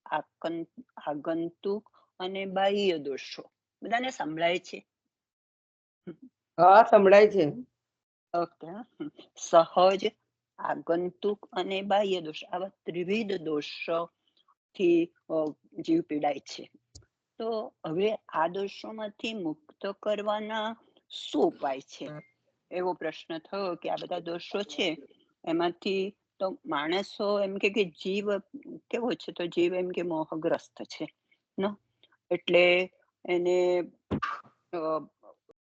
આગંતુક અને બાહ્ય દોષો. બધાને સંભળાય છે? હા, સંભળાય છે. ઓકે. સહજ, આગંતુક અને બાહ્ય દોષ, આવા ત્રિવિધ દોષોથી જીવ પીડાય છે. તો હવે આ દોષોમાંથી મુક્ત કરવાના શું ઉપાય છે? એવો પ્રશ્ન થયો કે આ બધા દોષો છે એમાંથી તો માણસો એમ કે જીવ કેવો છે, તો જીવ એમ કે મોહગ્રસ્ત છે ન, એટલે એને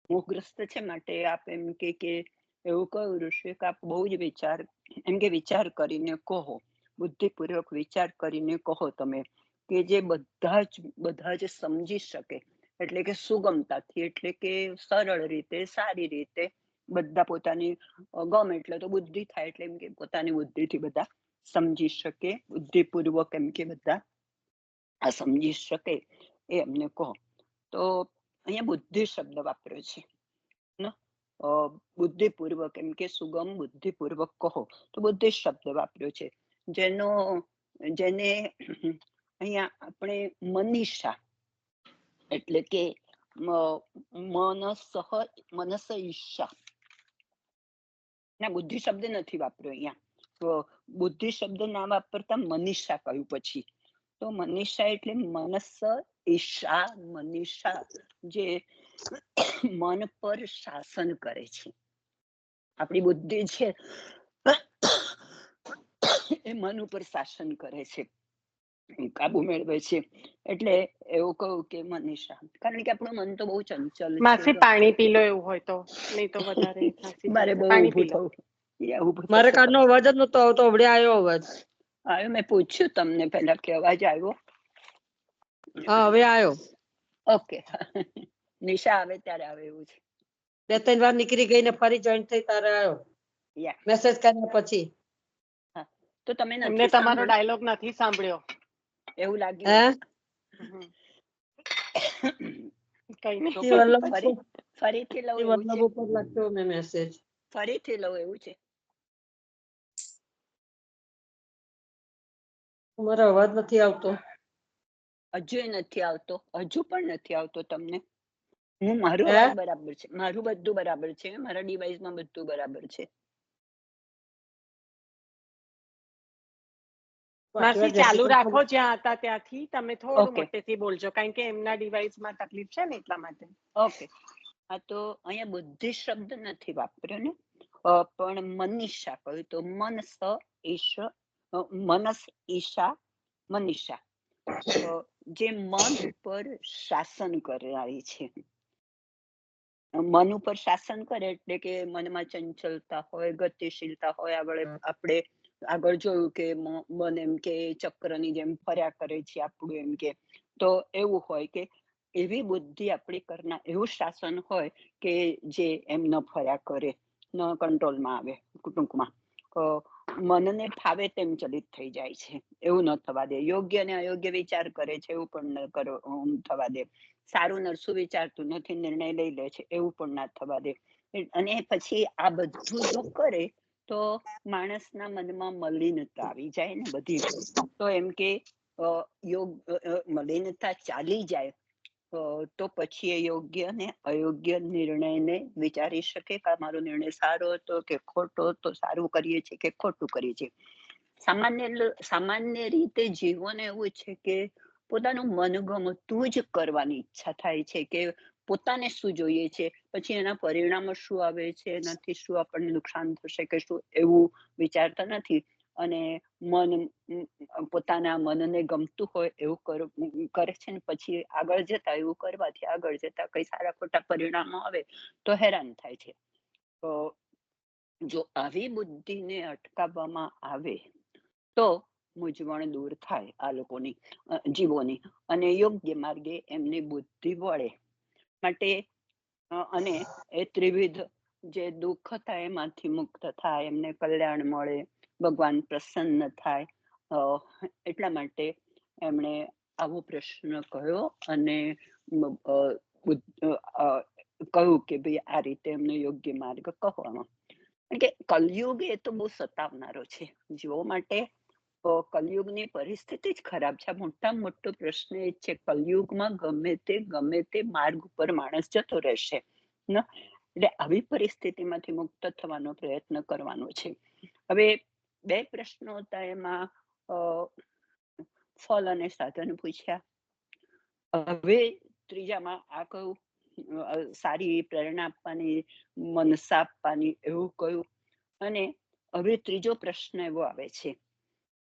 મોહગ્રસ્ત છે માટે આપ એમ કે એવું કહ્યું ઋષિ કે આપ બહુ જ વિચાર કરીને કહો, બુદ્ધિપૂર્વક વિચાર કરીને કહો તમે, કે જે બધા જ સમજી શકે, એટલે કે સુગમતાથી, એટલે કે સરળ રીતે, સારી રીતે બધા પોતાની ગમે એટલે તો બુદ્ધિ થાય, એટલે એમ કે પોતાની બુદ્ધિથી બધા સમજી શકે, બુદ્ધિપૂર્વક એમ કે બધા આ સમજી શકે એ અમને કહો. તો અહીંયા બુદ્ધિ શબ્દ વાપર્યો છે, બુદ્ધિપૂર્વક એમ કે સુગમ બુદ્ધિપૂર્વક કહો, તો બુદ્ધિ શબ્દ વાપર્યો છે, જેને અહીંયા આપણે મનીષા એટલે કે મનસ ઈચ્છા ના, બુદ્ધિ શબ્દ નથી વાપર્યો અહીંયા. તો બુદ્ધિ શબ્દ ના વાપરતા મનીષા કહ્યું પછી. તો મનીષા એટલે મનસ ઈશા, મનીષા જે મન પર શાસન કરે છે. આપણી બુદ્ધિ છે એ મન ઉપર શાસન કરે છે, કાબુ મેળવે છે, એટલે એવું કહું કે મનીષા. કારણ કે આપણું મન તો બહુ ચંચલ છે. માસી પાણી પી લો, એવું હોય તો, નહીં તો વધારે મારે બહુ પાણી ઊભું પી લો. થવું. મારે કારનો અવાજ જ નતો આવતો, હવડે આવ્યો અવાજ. આવ્યો? મેં પૂછ્યું તમને પહેલા કે અવાજ આવ્યો? હા, હવે આવ્યો. ઓકે. નિશા આવે ત્યારે આવે એવું છે. 2-3 વાર નીકળી ગઈ ને ફરી જોઈન થઈ તારે આવ્યો મેસેજ કર્યા પછી. તો તમે એમને તમારો ડાયલોગ નથી સાંભળ્યો એવું લાગ્યું? ફરીથી લઉં એવું છે? લખ્યો મેં મેસેજ. ફરીથી લઉં એવું છે? તમારો અવાજ નથી આવતો. હજુ નથી આવતો? હજુ પણ નથી આવતો તમને? મારું અવાજ બરાબર છે, મારું બધું બરાબર છે, મારા ડિવાઇસમાં બધું બરાબર છે. માસી ચાલુ રાખો જ્યાં હતા ત્યાંથી, તમે થોડું મોટેથી બોલજો, કારણ કે એમના ડિવાઇસમાં તકલીફ છે ને એટલા માટે. ઓકે. હા, તો અહીંયા બુદ્ધિ શબ્દ નથી વાપર્યો ને, પણ મનીષા કહ્યું. તો મનસ ઈશા મનીષા, જે મન ઉપર શાસન કરનારી છે. મન ઉપર શાસન કરે એટલે કે મનમાં ચંચલતા હોય, ગતિશીલતા હોય. આપણે આગળ જોયું કે મન એમ કે ચક્રની જેમ ફર્યા કરે છે આપણું, એમ કે તો એવું હોય કે એવી બુદ્ધિ આપણી કરના, એવું શાસન હોય કે જે એમ ન ફર્યા કરે, ન કંટ્રોલમાં આવે, ટૂંકમાં મનને ફાવે તેમ ચલિત થઈ જાય છે, એવું ન થવા દે. યોગ્ય અને અયોગ્ય વિચાર કરે છે, એવું પણ ન થવા દે. સારું નરસું વિચારતું નથી, નિર્ણય લઈ લે છે, એવું પણ ના થવા દે. અને પછી આ બધું જો કરે તો માણસના મનમાં મલિનતા આવી જાય ને બધી. તો એમ કે મલિનતા ચાલી જાય તો પછી એ યોગ્ય અને અયોગ્ય નિર્ણયને વિચારી શકે કે મારો નિર્ણય સારો હતો કે ખોટો, તો સારું કરીએ છીએ કે ખોટું કરીએ છીએ. સામાન્ય રીતે જીવન એવું છે કે પોતાનું મનગમતું જ કરવાની ઈચ્છા થાય છે, કે પોતાને શું જોઈએ છે, પછી એના પરિણામો શું આવે છે, એનાથી શું આપણને નુકસાન થશે કે શું, એવું વિચારતા નથી. અને પોતાના મનને ગમતું હોય એવું કરે છે ને પછી આગળ જતા એવું કરવાથી આગળ જતા કઈ સારા ખોટા પરિણામો આવે તો હેરાન થાય છે. તો જો આવી બુદ્ધિને અટકાવવામાં આવે તો મૂંઝવણ દૂર થાય આ લોકોની, જીવોની, અને યોગ્ય માર્ગે એમની બુદ્ધિ વળે. માટે અને એ ત્રિવિધ જે દુઃખ થાય એમાંથી મુક્ત થાય, એમને કલ્યાણ મળે, ભગવાન પ્રસન્ન થાય, એટલા માટે એમણે આવો પ્રશ્ન કહ્યો અને કહ્યું કે ભાઈ આ રીતે એમને યોગ્ય માર્ગ કહો. કે કલયુગ એ તો બહુ સતાવનારો છે જીવો માટે. કલયુગની પરિસ્થિતિ જ ખરાબ છે. મોટામાં મોટો પ્રશ્ન એ છે, કલયુગમાં ગમે તે માર્ગ ઉપર માણસ જતો રહેશે. એટલે આવી પરિસ્થિતિમાંથી મુક્ત થવાનો પ્રયત્ન કરવાનો છે. હવે 2 પ્રશ્નો હતા, એમાં ફલ અને સાધન પૂછ્યા. હવે ત્રીજામાં આ કયું સારી પ્રેરણા આપવાની, મનસા આપવાની, એવું કયું. અને હવે ત્રીજો પ્રશ્ન એવો આવે છે,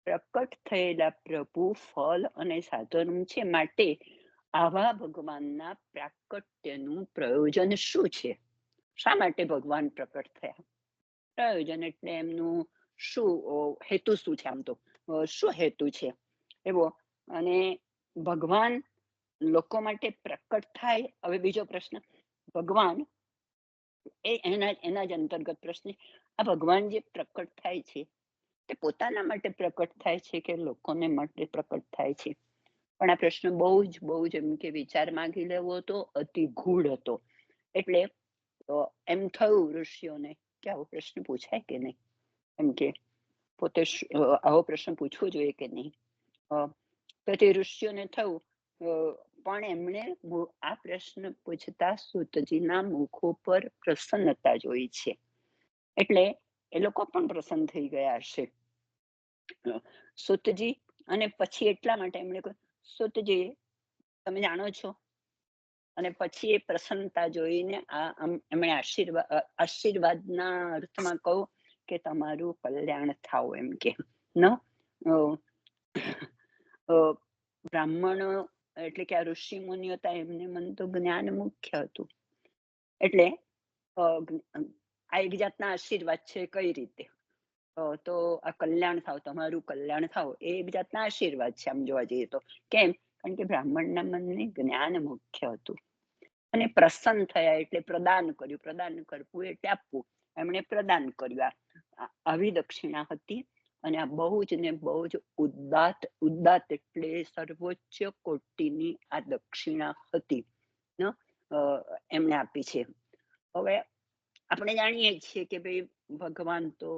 પ્રકટ થયેલા પ્રભુ ફલ અને સાધન છે, માટે આવા ભગવાનના પ્રાકટ્યનું પ્રયોજન શું છે? શા માટે ભગવાન પ્રકટ થયા? પ્રયોજન એટલે એમનું શું હેતુ શું છે? આમ તો શું હેતુ છે એવો. અને ભગવાન લોકો માટે પ્રકટ થાય. હવે બીજો પ્રશ્ન, ભગવાન એના જ અંતર્ગત પ્રશ્ન, આ ભગવાન જે પ્રકટ થાય છે તે પોતાના માટે પ્રકટ થાય છે કે લોકોને માટે પ્રકટ થાય છે? પણ આ પ્રશ્ન બહુ જ એમ કે વિચાર માંગી લેવો હતો, અતિ ગૂઢ હતો. એટલે એમ થયું ઋષિઓને કે આવો પ્રશ્ન પૂછાય કે નહીં, એમ કે પોતે આવો પ્રશ્ન પૂછવો જોઈએ કે નહીં. તો તે ઋષિઓને થયું, પણ એમણે આ પ્રશ્ન પૂછતા સૂતજીના મુખો પર પ્રસન્નતા જોઈ છે, એટલે એ લોકો પણ પ્રસન્ન થઈ ગયા હશે સૂતજી. અને પછી એટલા માટે એમણે કહ્યું, સૂતજી તમે જાણો છો. અને પછી એ પ્રસન્નતા જોઈને એમણે આશીર્વાદના અર્થમાં કહું કે તમારું કલ્યાણ થાવ, એમ કે બ્રાહ્મણો એટલે કે આ ઋષિ મુનિઓ હતા, એમને મન તો જ્ઞાન મુખ્ય હતું. એટલે આ એક જાતના આશીર્વાદ છે. કઈ રીતે? તો આ કલ્યાણ થાવ, તમારું કલ્યાણ થાવ, એ એક જાતના આશીર્વાદ છે આમ જોવા જઈએ તો. કેમ? કારણ કે બ્રાહ્મણના મનને જ્ઞાન મુખ્ય હતું. અને પ્રસન્ન થયા એટલે પ્રદાન કર્યું. પ્રદાન કરવું એટલે આપવું. એમણે પ્રદાન કર્યું. આવી દક્ષિણા હતી. અને આ બહુ જ ઉદાત એટલે સર્વોચ્ચ કોટીની આ દક્ષિણા હતી, એમણે આપી છે. હવે આપણે જાણીએ છીએ કે ભાઈ ભગવાન તો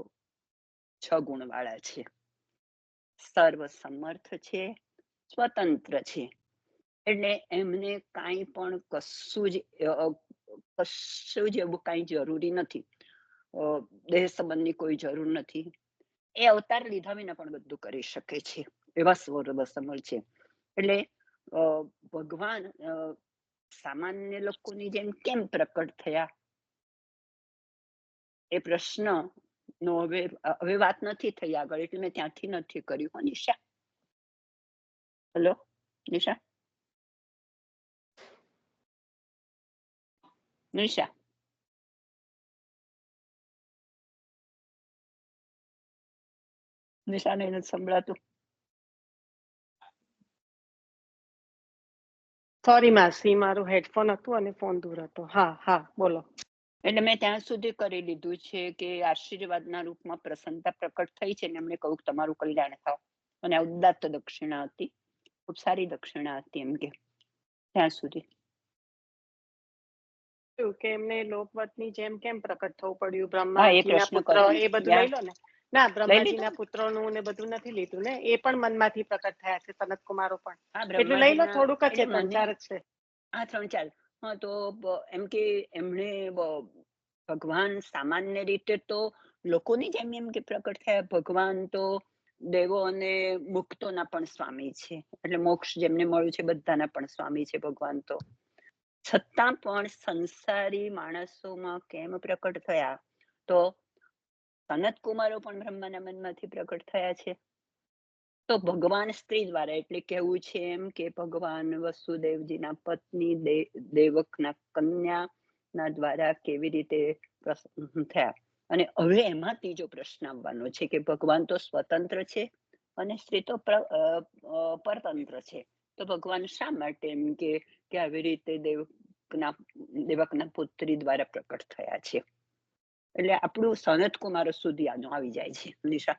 6 ગુણ વાળા છે, સર્વ સમર્થ છે, સ્વતંત્ર છે. એટલે એમને કાંઈ પણ કશું જ એવું કાંઈ જરૂરી નથી. દેહ સંબંધની કોઈ જરૂર નથી. એ અવતાર લીધા વિના પણ બધું કરી શકે છે, એવા સર્વ સમર્થ છે. એટલે ભગવાન સામાન્ય લોકોની જેમ કેમ પ્રકટ થયા, એ પ્રશ્ન નો હવે વાત નથી થઈ આગળ, એટલે મેં ત્યાંથી નથી કર્યું. નિશા, હેલો નિશા, નિશા, નિશાને નથી સંભળાતું. સોરી માસી, મારું હેડફોન હતું અને ફોન દૂર હતો. હા બોલો. એટલે મેં ત્યાં સુધી કરી લીધું છે કે આશીર્વાદના રૂપમાં પ્રસન્નતા પ્રકટ થઈ છે, ને એમણે કહ્યું તમારું કલ્યાણ થાવ. અને આ ઉદાત્ત દક્ષિણા હતી, ખૂબ સારી દક્ષિણા હતી, એમ કે ત્યાં સુધી કે એમને લોકવતની જેમ કેમ પ્રકટ થવું પડ્યું? બ્રહ્માજીના પુત્ર એ બધું લઈ લો ને. ના, બ્રહ્માજીના પુત્રોનું ને બધું નથી લીધું ને. એ પણ મનમાંથી પ્રકટ થયા છે, સનત કુમારો પણ. એટલું લઈ લો, થોડુંક જ છે, 3-4 જ છે. હા, 3-4. હા, તો એમ કે એમણે ભગવાન સામાન્ય રીતે તો લોકોની જેમ એમ કે પ્રકટ થયા. ભગવાન તો દેવો અને મુક્તોના પણ સ્વામી છે, એટલે મોક્ષ જેમને મળ્યું છે બધાના પણ સ્વામી છે ભગવાન તો. છતાં પણ સંસારી માણસોમાં કેમ પ્રકટ થયા? તો સનત કુમારો પણ બ્રહ્માના મનમાંથી પ્રકટ થયા છે. તો ભગવાન સ્ત્રી દ્વારા, એટલે કેવું છે એમ કે ભગવાન વસુદેવજીના પત્ની દેવકના કન્યાના દ્વારા કેવી રીતે થયા. અને હવે એમાં ત્રીજો પ્રશ્ન આવવાનો છે કે ભગવાન તો સ્વતંત્ર છે અને સ્ત્રી તો પરતંત્ર છે. તો ભગવાન શા માટે એમ કે આવી રીતે દેવકના પુત્રી દ્વારા પ્રકટ થયા છે? એટલે આપણું સનત કુમાર સુધી આનું આવી જાય છે. નિશા,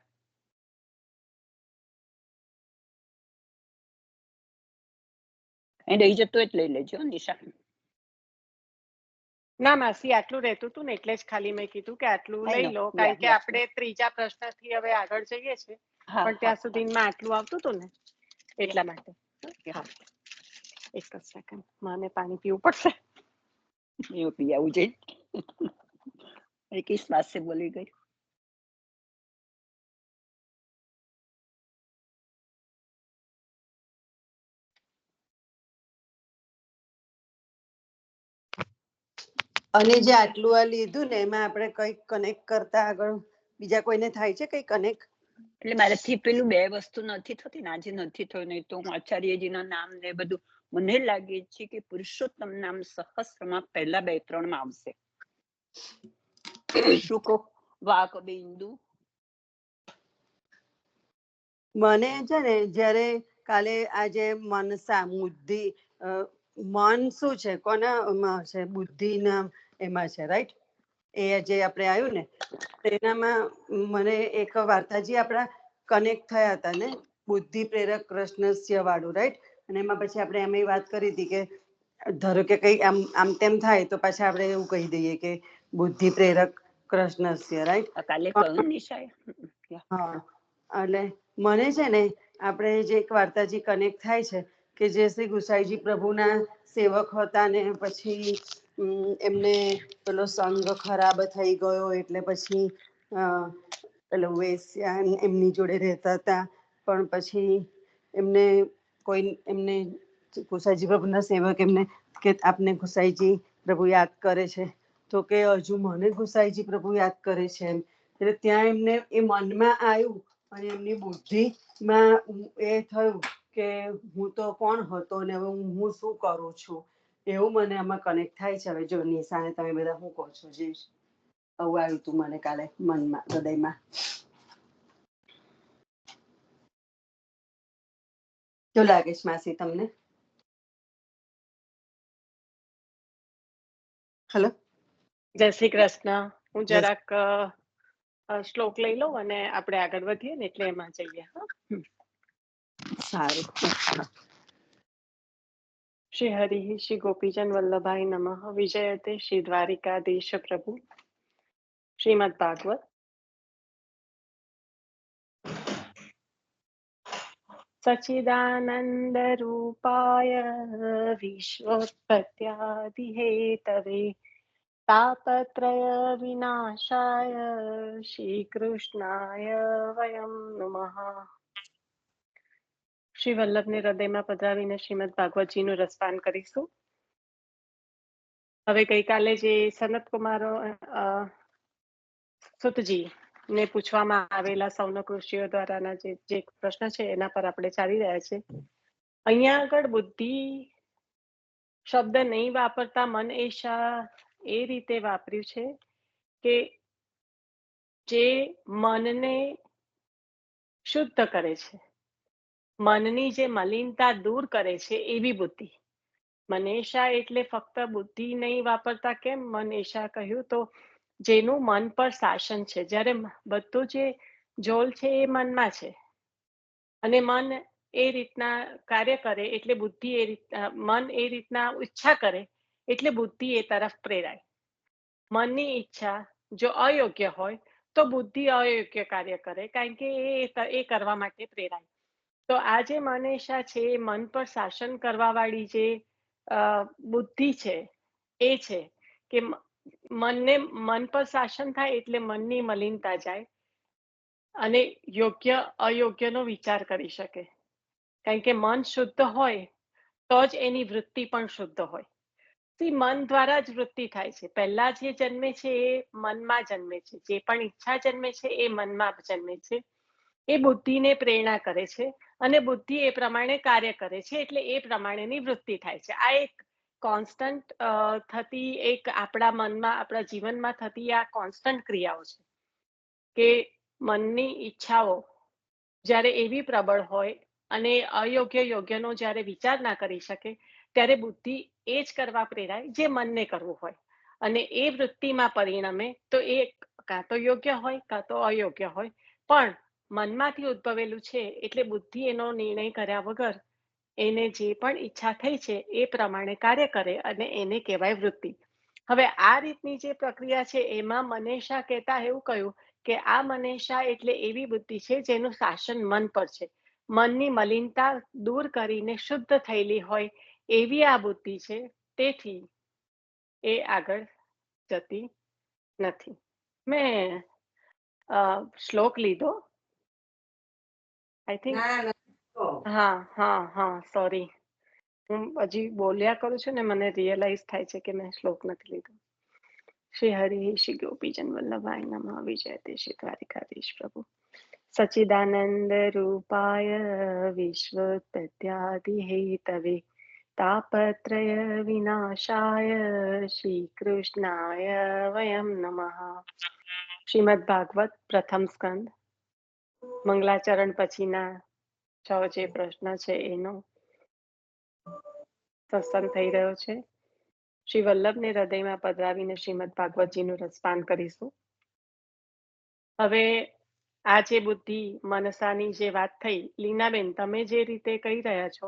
રહી જતું જ લઈ લેજો નિશા. ના માસી, આટલું રહેતું હતું ને એટલે જ ખાલી મેં કીધું કે આટલું લઈ લો, કારણ કે આપણે ત્રીજા પ્રશ્નથી હવે આગળ જઈએ છીએ પણ ત્યાં સુધીમાં આટલું આવતું હતું ને એટલા માટે. હા, એક જ સેકન્ડ, મને પાણી પીવું પડશે. એવું પી આવું જોઈએ. કિસ વાત સે બોલી ગઈ? અને જે આટલું આ લીધું ને એમાં આપણે કઈ કનેક્ટ કરતા આગળ બીજા કોઈને થાય છે કઈ કનેક્ટ? એટલે મારાથી પેલું 2 વસ્તુ નથી થતી ને, આજે નથી થયું. નહીં તો હું આચાર્યજીના નામ ને બધું મને લાગે છે કે પુરુષોત્તમ નામ સહસ્રમાં પહેલા 2-3 માં આવશે. શું કહો વાક બિંદુ? મને છે ને જયારે કાલે આજે મનસા બુદ્ધિ, મન શું છે કોના છે? બુદ્ધિ ના એમાં છે, રાઈટ? એ જે આપણે આવ્યું ને એનામાં મને એક વાર્તાજી આપણા કનેક્ટ થયા હતા ને, બુદ્ધિ પ્રેરક કૃષ્ણસ્ય વાળું, રાઈટ? અને એમાં પછી આપણે એમ વાત કરી હતી કે ધારો કે કઈ આમ આમ તેમ થાય તો પાછા આપણે એવું કહી દઈએ કે બુદ્ધિ પ્રેરક કૃષ્ણસ્ય, રાઈટ? કાલે કહ્યું નિશાએ. હા, એટલે મને છે ને આપણે જે એક વાર્તાજી કનેક્ટ થાય છે કે જે શ્રી ગુસાઈજી પ્રભુના સેવક હતા ને પછી એમને પેલો સંગ ખરાબ થઈ ગયો એટલે પછી પેલો વેશ્યા એમની જોડે રહેતા હતા. પણ પછી એમને કોઈ એમને ગુસાઈજી પ્રભુના સેવક એમને કે આપને ગુસાઈજી પ્રભુ યાદ કરે છે, તો કે હજુ મને ગુસાઈજી પ્રભુ યાદ કરે છે એમ. એટલે ત્યાં એમને એ મનમાં આવ્યું અને એમની બુદ્ધિમાં એ થયું કે હું તો કોણ હતો ને હવે હું શું કરું છું, એવું મને આમાં કનેક્ટ થાય છે. હવે જો નિશાને તમે બધા શું કહો છો? જે આવું આવ્યું હતું મને કાલે મનમાં, હૃદયમાં. શું લાગે છે માસી તમને? હેલો, જય શ્રી કૃષ્ણ. હું જરાક શ્લોક લઈ લઉં અને આપણે આગળ વધીએ ને એટલે એમાં જઈએ. સારું. શ્રી હરિ શ્રી ગોપીજન વલ્લભાઈ નમઃ. વિજયતે શ્રી દ્વારિકાધીશ પ્રભુ. શ્રીમદ ભાગવત સચ્ચિદાનંદ રૂપાય વિશ્વોત્પત્યાદિ હેતવે તાપત્રય વિનાશાય શ્રી કૃષ્ણાય વયમ નમઃ. શ્રી વલ્લભને હૃદયમાં પધરાવીને શ્રીમદ ભાગવતજીનું રસપાન કરીશું. હવે ગઈકાલે જે સનત કુમારો સુતજી ને પૂછવામાં આવેલા સૌનક ઋષિઓ દ્વારાના જે પ્રશ્ન છે એના પર આપણે ચાલી રહ્યા છે. અહીંયા આગળ બુદ્ધિ શબ્દ નહીં વાપરતા મન એશા એ રીતે વાપર્યું છે કે જે મનને શુદ્ધ કરે છે, મનની જે મલિનતા દૂર કરે છે એવી બુદ્ધિ. મનેશા એટલે ફક્ત બુદ્ધિ નહીં વાપરતા. કેમ મનેશા કહ્યું? તો જેનું મન પર શાસન છે. જ્યારે બધું જે જોલ છે એ મનમાં છે અને મન એ રીતના કાર્ય કરે એટલે બુદ્ધિ એ રીતના, મન એ રીતના ઈચ્છા કરે એટલે બુદ્ધિ એ તરફ પ્રેરાય. મનની ઈચ્છા જો અયોગ્ય હોય તો બુદ્ધિ અયોગ્ય કાર્ય કરે, કારણ કે એ કરવા માટે પ્રેરાય. તો આ જે મનેશા છે એ મન પર શાસન કરવા વાળી જે બુદ્ધિ છે એ છે કે મન પર શાસન થાય એટલે મનની મલિનતા જાય અને યોગ્ય અયોગ્યનો વિચાર કરી શકે. કારણ કે મન શુદ્ધ હોય તો જ એની વૃત્તિ પણ શુદ્ધ હોય. મન દ્વારા જ વૃત્તિ થાય છે. પહેલા જે જન્મે છે એ મનમાં જન્મે છે, જે પણ ઈચ્છા જન્મે છે એ મનમાં જન્મે છે. એ બુદ્ધિને પ્રેરણા કરે છે અને બુદ્ધિ એ પ્રમાણે કાર્ય કરે છે એટલે એ પ્રમાણેની વૃત્તિ થાય છે. આ એક કોન્સ્ટન્ટ થતી, એક આપણા મનમાં, આપણા જીવનમાં થતી આ કોન્સ્ટન્ટ ક્રિયાઓ છે કે મનની ઈચ્છાઓ જ્યારે એવી પ્રબળ હોય અને અયોગ્ય યોગ્યનો જ્યારે વિચાર ના કરી શકે ત્યારે બુદ્ધિ એ જ કરવા પ્રેરાય જે મનને કરવું હોય અને એ વૃત્તિમાં પરિણમે તો એ કાં તો યોગ્ય હોય કાં તો અયોગ્ય હોય, પણ મનમાંથી ઉદ્ભવેલું છે એટલે બુદ્ધિ એનો નિર્ણય કર્યા વગર એને જે પણ ઈચ્છા થઈ છે એ પ્રમાણે કાર્ય કરે અને એને કહેવાય વૃત્તિ. હવે આ રીતની જે પ્રક્રિયા છે એમાં મનેશા કહેતા એવું કહ્યું કે આ મનીષા એટલે એવી બુદ્ધિ છે જેનું શાસન મન પર છે. મનની મલિનતા દૂર કરીને શુદ્ધ થયેલી હોય એવી આ બુદ્ધિ છે. તેથી એ આગળ જતી નથી. મેં શ્લોક લીધો આઈ થિંક. હા સોરી, હું હજી બોલ્યા કરું છું ને, મને રિયલાઇઝ થાય છે કે મેં શ્લોક નથી લીધો. શ્રી હરિ શ્રી ગોપીજન વલ્લભાય નમઃ. વિજયતે શ્રી દ્વારિકાધીશ પ્રભુ. સચ્ચિદાનંદ રૂપાય વિશ્વોત્પત્યાદિ હેતવે તાપત્રય વિનાશાય શ્રી કૃષ્ણાય વયમ નમઃ. શ્રીમદ ભાગવત પ્રથમ સ્કંદ મંગલાચરણ પછીના 6 જે પ્રશ્ન છે એનો સત્સંગ થઈ રહ્યો છે. શ્રી વલ્લભને હૃદયમાં પધરાવીને શ્રીમદ ભાગવતજીનું રસપાન કરીશું. હવે આ જે બુદ્ધિ મનસાની જે વાત થઈ, લીનાબેન તમે જે રીતે કહી રહ્યા છો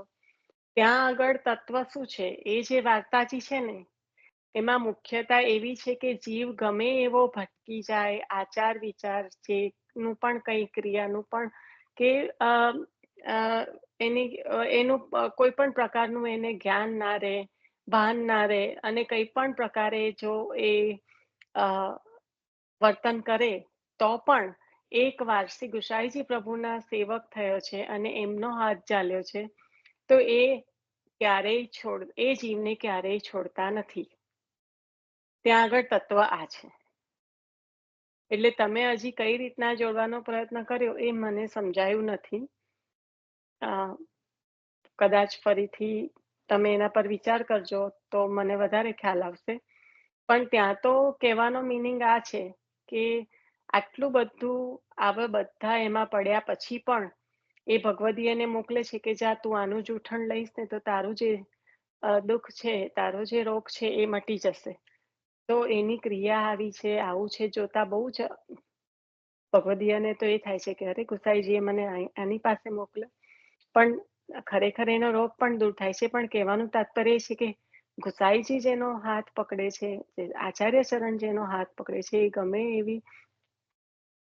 ત્યાં આગળ તત્વ શું છે? એ જે વાર્તાજી છે ને એમાં મુખ્યતા એવી છે કે જીવ ગમે એવો ભટકી જાય, આચાર વિચાર જેનું પણ કઈ ક્રિયાનું પણ કે એનું કોઈ પણ પ્રકારનું એને જ્ઞાન ના રહે, ભાન ના રહે, અને કઈ પણ પ્રકારે જો એ વર્તન કરે તો પણ એકવાર શ્રી ગુસાઈજી પ્રભુના સેવક થયો છે અને એમનો હાથ ચાલ્યો છે તો એ જીવને ક્યારેય છોડતા નથી. ત્યાં આગળ તત્વ આ છે. એટલે તમે હજી કઈ રીતના જોડવાનો પ્રયત્ન કર્યો એ મને સમજાયું નથી. કદાચ ફરીથી તમે એના પર વિચાર કરજો તો મને વધારે ખ્યાલ આવશે. પણ ત્યાં તો કહેવાનો મિનિંગ આ છે કે આટલું બધું આવા બધા એમાં પડ્યા પછી પણ એ ભગવદી એને મોકલે છે કે જા તું આનું જૂઠણ લઈશ ને તો તારું જે દુઃખ છે, તારો જે રોગ છે એ મટી જશે. તો એની ક્રિયા આવી છે, આવું છે જોતા બહુ જ ભગવદીયાને તો એ થાય છે કે અરે ગુસાઈજીએ મને આની પાસે મોકલ્યો. પણ ખરેખર એનો રોગ પણ દૂર થાય છે. પણ કહેવાનું તાત્પર્ય છે કે ગુસાઈજી જેનો હાથ પકડે છે, આચાર્ય ચરણ જેનો હાથ પકડે છે, એ ગમે એવી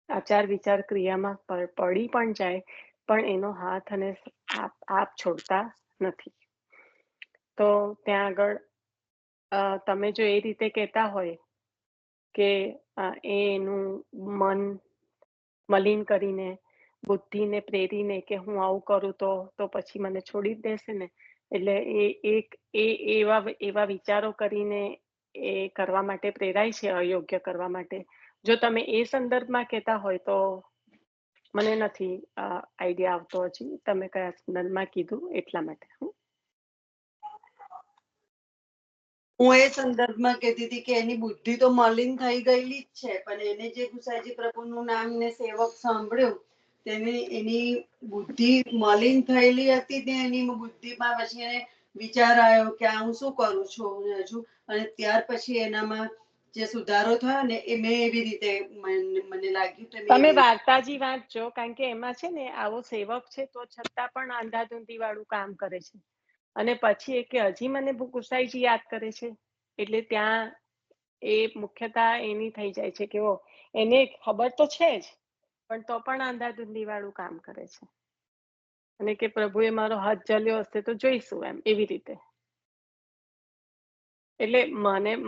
આચાર વિચાર ક્રિયામાં પડી પણ જાય પણ એનો હાથ અને આપ છોડતા નથી. તો ત્યાં આગળ તમે જો એ રીતે કહેતા હોય કે એનું મન મલિન કરીને બુદ્ધિને પ્રેરીને કે હું આવું કરું તો પછી મને છોડી જ દેશે ને, એટલે એવા વિચારો કરીને એ કરવા માટે પ્રેરાય છે, અયોગ્ય કરવા માટે. જો તમે એ સંદર્ભમાં કહેતા હોય તો મને નથી આઈડિયા આવતો હજી તમે કયા સંદર્ભમાં કીધું એટલા માટે. હું એ સંદર્ભમાં કહેતી હતી કે એની બુદ્ધિ તો મલિન થઈ ગયેલી જ છે, પણ એને જે ગુસાઈજી પ્રભુનું નામ ને સેવક સાંભળ્યું તેને એની બુદ્ધિ મલિન થયેલી હતી ને એની બુદ્ધિમાં પછી એને વિચાર આવ્યો કે આ હું શું કરું છું હજુ, અને ત્યાર પછી એનામાં જે સુધારો થયો ને એ મેં એવી રીતે મને લાગ્યું. તમે વાર્તાજી વાંચજો, કારણ કે એમાં છે ને આવો સેવક છે તો છતાં પણ આંધાધૂંધી વાળું કામ કરે છે. અને પછી કે હજી મને ગુસાઈજી યાદ કરે છે, એટલે ત્યાં એ મુખ્યતા એની થઈ જાય છે કે એને ખબર તો છે જ પણ તો પણ આંધાધૂંધી વાળું કામ કરે છે, અને કે પ્રભુએ મારો હાથ ઝાલ્યો હશે તો જોઈશું એમ, એવી રીતે. એટલે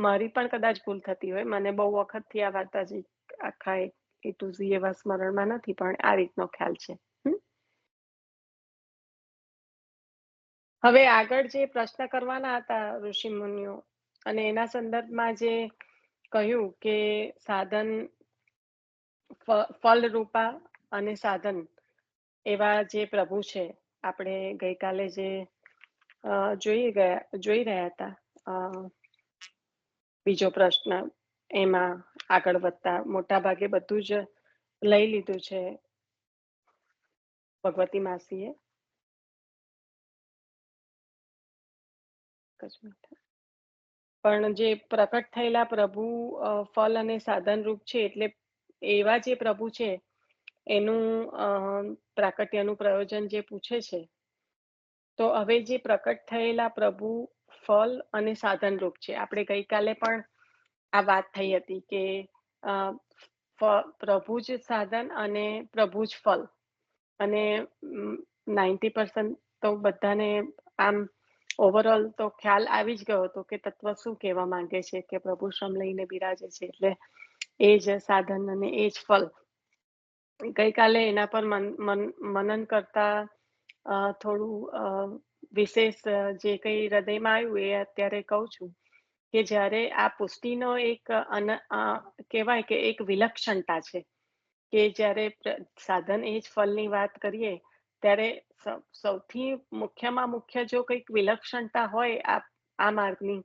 મારી પણ કદાચ ભૂલ થતી હોય, મને બહુ વખતથી આ વાર્તાજી આખા એ ટુ ઝી એવા સ્મરણમાં નથી, પણ આ રીતનો ખ્યાલ છે. હવે આગળ જે પ્રશ્ન કરવાના હતા ઋષિ મુનિઓ, અને એના સંદર્ભમાં જે કહ્યું કે સાધન ફલરૂપા અને સાધન એવા જે પ્રભુ છે, આપણે ગઈકાલે જે જોઈ રહ્યા હતા બીજો પ્રશ્ન, એમાં આગળ વધતા મોટા ભાગે બધું જ લઈ લીધું છે ભગવતી માસીએ. પણ જે પ્રકટ થયેલા પ્રભુ ફલ અને સાધન રૂપ છે, એટલે એવા જે પ્રભુ છે એનું પ્રાકટ્યનું પ્રયોજન જે પૂછે છે, તો હવે જે પ્રકટ થયેલા પ્રભુ ફલ અને સાધન રૂપ છે, આપણે ગઈકાલે પણ આ વાત થઈ હતી કે પ્રભુ જ સાધન અને પ્રભુ જ ફલ. અને 90% તો બધાને આમ ઓવરઓલ તો ખ્યાલ આવી જ ગયો હતો કે તત્વ શું કહેવા માંગે છે, કે પ્રભુ શ્રમ લઈને બિરાજે છે એટલે એ જ સાધન અને એ જ ફલ. ગઈકાલે એના પર મનન કરતા થોડું વિશેષ જે કઈ હૃદયમાં આવ્યું એ અત્યારે કહું છું કે જ્યારે આ પુષ્ટિનો એક કહેવાય કે એક વિલક્ષણતા છે કે જ્યારે સાધન એ જ ફળની વાત કરીએ ત્યારે સૌથી મુખ્યમાં મુખ્ય જો કંઈક વિલક્ષણતા હોય આ માર્ગની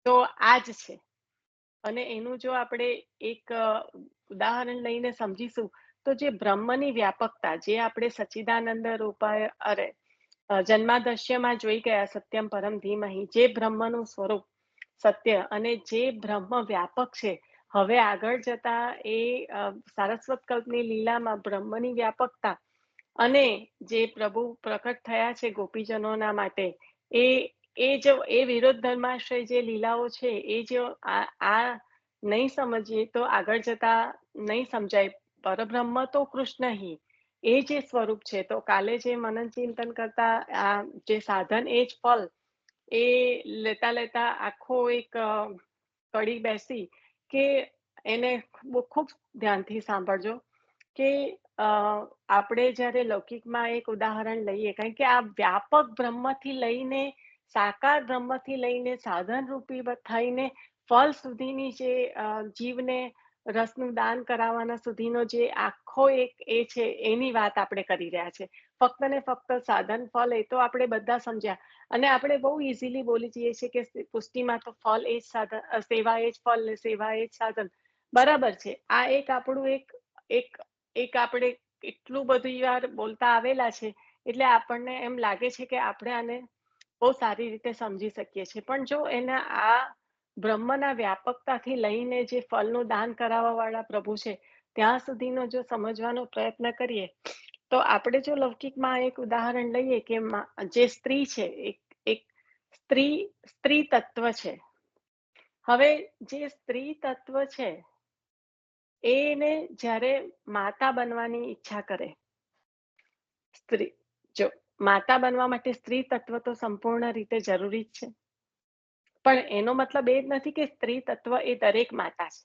તો આ જ છે. અને એનું જો આપણે એક ઉદાહરણ લઈને સમજીશું તો જે બ્રહ્મની વ્યાપકતા, જે આપણે સચ્ચિદાનંદ રૂપાય જન્માદશ્યમાં જોઈ ગયા, સત્યમ પરમ ધીમહિ, જે બ્રહ્મનું સ્વરૂપ સત્ય અને જે બ્રહ્મ વ્યાપક છે, હવે આગળ જતા એ સારસ્વત કલ્પની લીલામાં બ્રહ્મની વ્યાપકતા અને જે પ્રભુ પ્રકટ થયા છે ગોપીજનોના માટે, એ વિરોધ ધર્માશ્રય જે લીલાઓ છે એ જો આ નહીં સમજીએ તો આગળ જતા નહીં સમજાય. પરબ્રહ્મ તો કૃષ્ણ હિ, એ જે સ્વરૂપ છે. તો કાલે જે મનન ચિંતન કરતા આ જે સાધન એ જ ફળ, એ લેતા લેતા આખો એક કડી બેસી કે એને ખૂબ ધ્યાનથી સાંભળજો કે આપણે જ્યારે લૌકિકમાં એક ઉદાહરણ લઈએ, કારણ કે આ વ્યાપક બ્રહ્મથી લઈને સાકાર બ્રહ્મથી લઈને સાધન રૂપી થઈને ફળ સુધીની જે જીવને રસનું દાન કરાવવાના સુધીનો જે આખો એક એ છે એની વાત આપણે કરી રહ્યા છે. ફક્ત ને ફક્ત સાધન ફળ એ તો આપણે બધા સમજ્યા અને આપણે બહુ ઇઝીલી બોલી જઈએ છીએ કે પુષ્ટિમાં તો ફળ એ જ સાધન, સેવા એ જ ફળ ને સેવા એ જ સાધન. બરાબર છે. આ એક આપણું એક આપણે એટલું બધી વાર બોલતા આવેલા છે એટલે આપણને એમ લાગે છે કે આપણે આને બહુ સારી રીતે સમજી શકીએ છીએ. પણ જો એના આ બ્રહ્મના વ્યાપકતાથી લઈને જે ફળનું દાન કરાવવા વાળા પ્રભુ છે ત્યાં સુધીનો જો સમજવાનો પ્રયત્ન કરીએ તો આપણે જો લૌકિકમાં એક ઉદાહરણ લઈએ કે જે સ્ત્રી છે, એક સ્ત્રી તત્વ છે. હવે જે સ્ત્રી તત્વ છે એને જ્યારે માતા બનવાની ઈચ્છા કરે, સ્ત્રી જો માતા બનવા માટે સ્ત્રી તત્વ તો સંપૂર્ણ રીતે જરૂરી જ છે, પણ એનો મતલબ એ જ નથી કે સ્ત્રી તત્વ એ દરેક માતા છે.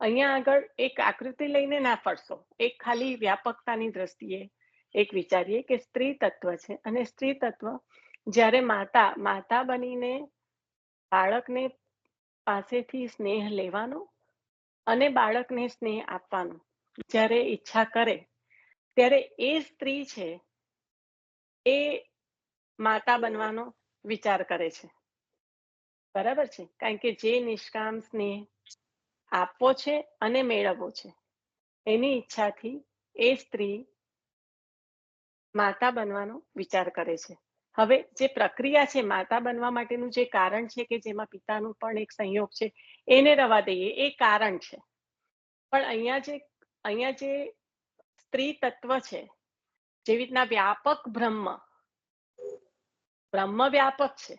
અહીંયા આગળ એક આકૃતિ લઈને ના ફરશો, એક ખાલી વ્યાપકતાની દ્રષ્ટિએ એક વિચારીએ કે સ્ત્રી તત્વ છે અને સ્ત્રી તત્વ જ્યારે માતા બનીને બાળકને પાસેથી સ્નેહ લેવાનો અને બાળકને સ્નેહ આપવાનો જ્યારે ઈચ્છા કરે ત્યારે એ સ્ત્રી છે એ માતા બનવાનો વિચાર કરે છે. બરાબર છે? કારણ કે જે નિષ્કામ સ્નેહ આપવો છે અને મેળવવો છે એની ઈચ્છાથી એ સ્ત્રી માતા બનવાનો વિચાર કરે છે. હવે જે પ્રક્રિયા છે માતા બનવા માટેનું જે કારણ છે કે જેમાં પિતાનું પણ એક સંયોગ છે એને રવા દઈએ, એ કારણ છે. પણ અહીંયા જે સ્ત્રી તત્વ છે, જેવી રીતના વ્યાપક બ્રહ્મ વ્યાપક છે,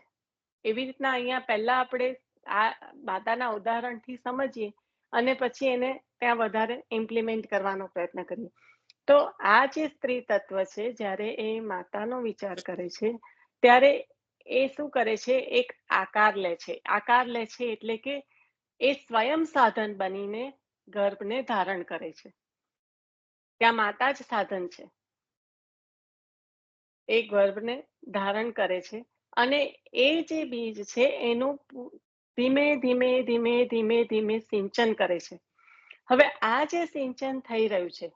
એવી રીતના અહીંયા પહેલા આપણે આ માતાના ઉદાહરણથી સમજીએ અને પછી એને ત્યાં વધારે ઇમ્પ્લિમેન્ટ કરવાનો પ્રયત્ન કરીએ. તો આ જે સ્ત્રી તત્વ છે, જ્યારે એ માતાનો વિચાર કરે છે ત્યારે એ શું કરે છે, એક આકાર લે છે. આકાર લે છે એટલે કે એ સ્વયં સાધન બનીને ગર્ભને ધારણ કરે છે. ત્યાં માતા જ સાધન છે. એ ગર્ભને ધારણ કરે છે અને એ જે બીજ છે એનું ધીમે ધીમે ધીમે ધીમે ધીમે સિંચન કરે છે. હવે આ જે સિંચન થઈ રહ્યું છે,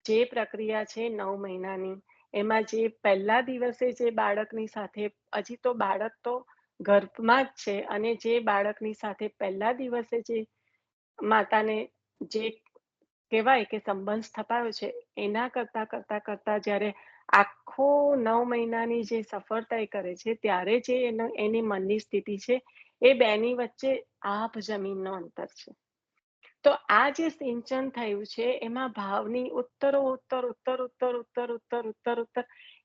જે પ્રક્રિયા છે 9 મહિનાની, એમાં જે પહેલા દિવસે જે બાળકની સાથે, હજી તો બાળક તો ગર્ભમાં જ છે અને જે બાળકની સાથે પહેલા દિવસે જે માતાને જે કહેવાય કે સંબંધ સ્થપાયો છે, એના કરતા જ્યારે આખો 9 મહિનાની જે સફળતા કરે છે ત્યારે જે એની મનની સ્થિતિ છે એ બેની વચ્ચે આભ જમીનનો અંતર છે. તો આ જે સિંચન થયું છે એમાં ભાવની ઉત્તર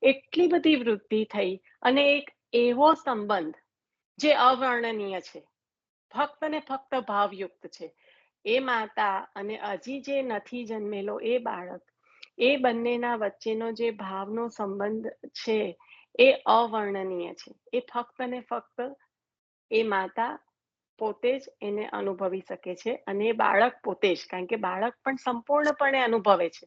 એટલી બધી વૃદ્ધિ થઈ અને એક એવો સંબંધ જે અવર્ણનીય છે, ફક્ત ને ફક્ત ભાવયુક્ત છે. એ માતા અને હજી જે નથી જન્મેલો એ બાળક, એ બંનેના વચ્ચેનો જે ભાવનો સંબંધ છે એ અવર્ણનીય છે. એ ફક્ત ને ફક્ત એ માતા પોતે જ એને અનુભવી શકે છે, અને એ બાળક પોતે જ, કારણ કે બાળક પણ સંપૂર્ણપણે અનુભવે છે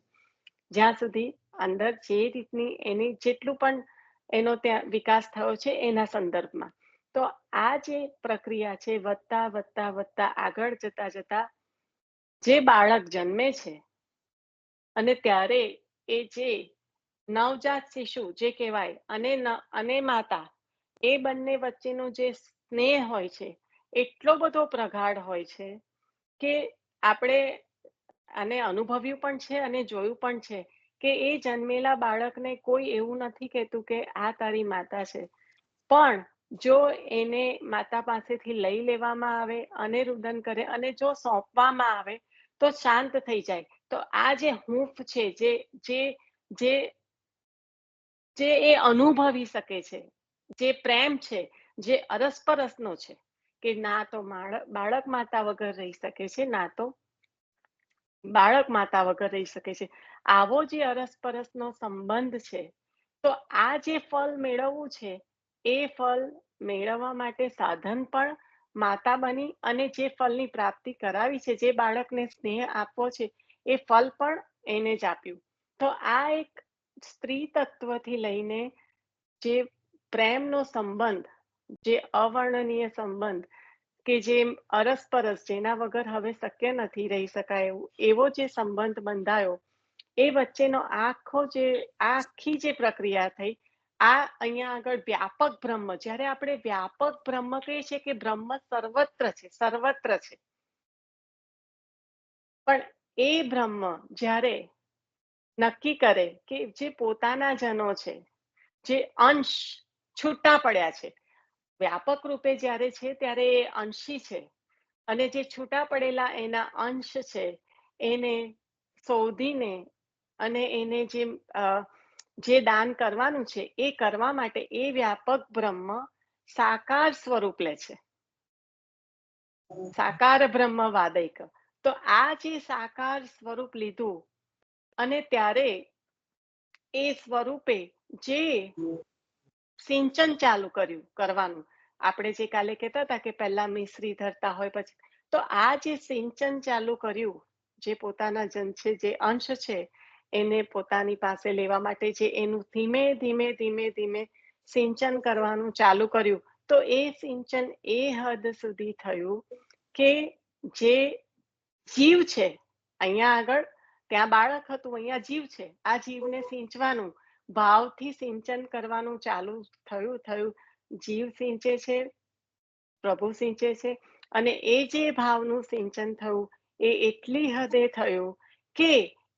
જ્યાં સુધી અંદર જે રીતની એની જેટલું પણ એનો ત્યાં વિકાસ થયો છે એના સંદર્ભમાં. તો આ જે પ્રક્રિયા છે વધતા વધતા વધતા આગળ જતા જતા જે બાળક જન્મે છે અને ત્યારે એ જે નવજાત શિશુ જે કહેવાય અને માતા, એ બંને વચ્ચેનો જે સ્નેહ હોય છે એટલો બધો પ્રગાઢ હોય છે કે આપણે આને અનુભવ્યું પણ છે અને જોયું પણ છે કે એ જન્મેલા બાળકને કોઈ એવું નથી કહેતું કે આ તારી માતા છે, પણ જો એને માતા પાસેથી લઈ લેવામાં આવે અને રુદન કરે અને જો સોંપવામાં આવે તો શાંત થઈ જાય. તો આ જે હૂંફ છે, જે એ અનુભવી શકે છે, જે પ્રેમ છે, જે અરસપરસનો છે, કે ના તો બાળક માતા વગર રહી શકે છે, ના તો બાળક માતા વગર રહી શકે છે. આવો જે અરસપરસનો સંબંધ છે, તો આ જે ફળ મેળવવું છે એ ફળ મેળવવા માટે સાધન પણ માતા બની અને જે ફળની પ્રાપ્તિ કરાવી છે, જે બાળકને સ્નેહ આપવો છે, એ ફળ પણ એને જ આપ્યું. તો આ એક સ્ત્રી તત્વથી લઈને જે પ્રેમનો સંબંધ, જે અવર્ણનીય સંબંધ, કે જે અરસપરસ જેના વગર હવે શક્ય નથી રહી શકાય એવું, એવો જે સંબંધ બંધાયો, એ વચ્ચેનો આખી જે પ્રક્રિયા થઈ, આ અહીંયા આગળ વ્યાપક બ્રહ્મ, જ્યારે આપણે વ્યાપક બ્રહ્મ કહીએ છીએ કે બ્રહ્મ સર્વત્ર છે, સર્વત્ર છે, પણ એ બ્રહ્મ જ્યારે નક્કી કરે કે જે પોતાના જનો છે, જે અંશ છૂટા પડ્યા છે, વ્યાપક રૂપે જ્યારે છે ત્યારે એ અંશી છે, અને જે છૂટા પડેલા એના અંશ છે એને શોધીને અને એને જે દાન કરવાનું છે એ કરવા માટે એ વ્યાપક બ્રહ્મ સાકાર સ્વરૂપ લે છે, સાકાર બ્રહ્મ વાદૈક. તો આ જે સાકાર સ્વરૂપ લીધું અને ત્યારે એ સ્વરૂપે જે સિંચન ચાલુ કરવાનું, આપણે જે કાલે કહેતા હતા કે પહેલા મિશ્રી ધરતા હોય પછી, તો આ જે સિંચન ચાલુ કર્યું, જે પોતાના જન છે, જે અંશ છે, એને પોતાની પાસે લેવા માટે જે એનું ધીમે ધીમે ધીમે ધીમે સિંચન કરવાનું ચાલુ કર્યું, તો એ સિંચન એ હદ સુધી થયું કે જે જીવ છે અહીંયા આગળ, ત્યાં બાળક હતું, અહીંયા જીવ છે, આ જીવને સિંચવાનું, ભાવથી સિંચન કરવાનું ચાલુ થયું. જીવ સિંચે છે, પ્રભુ સિંચે છે, અને એ જે ભાવનું સિંચન થયું એ એટલી હદે થયું કે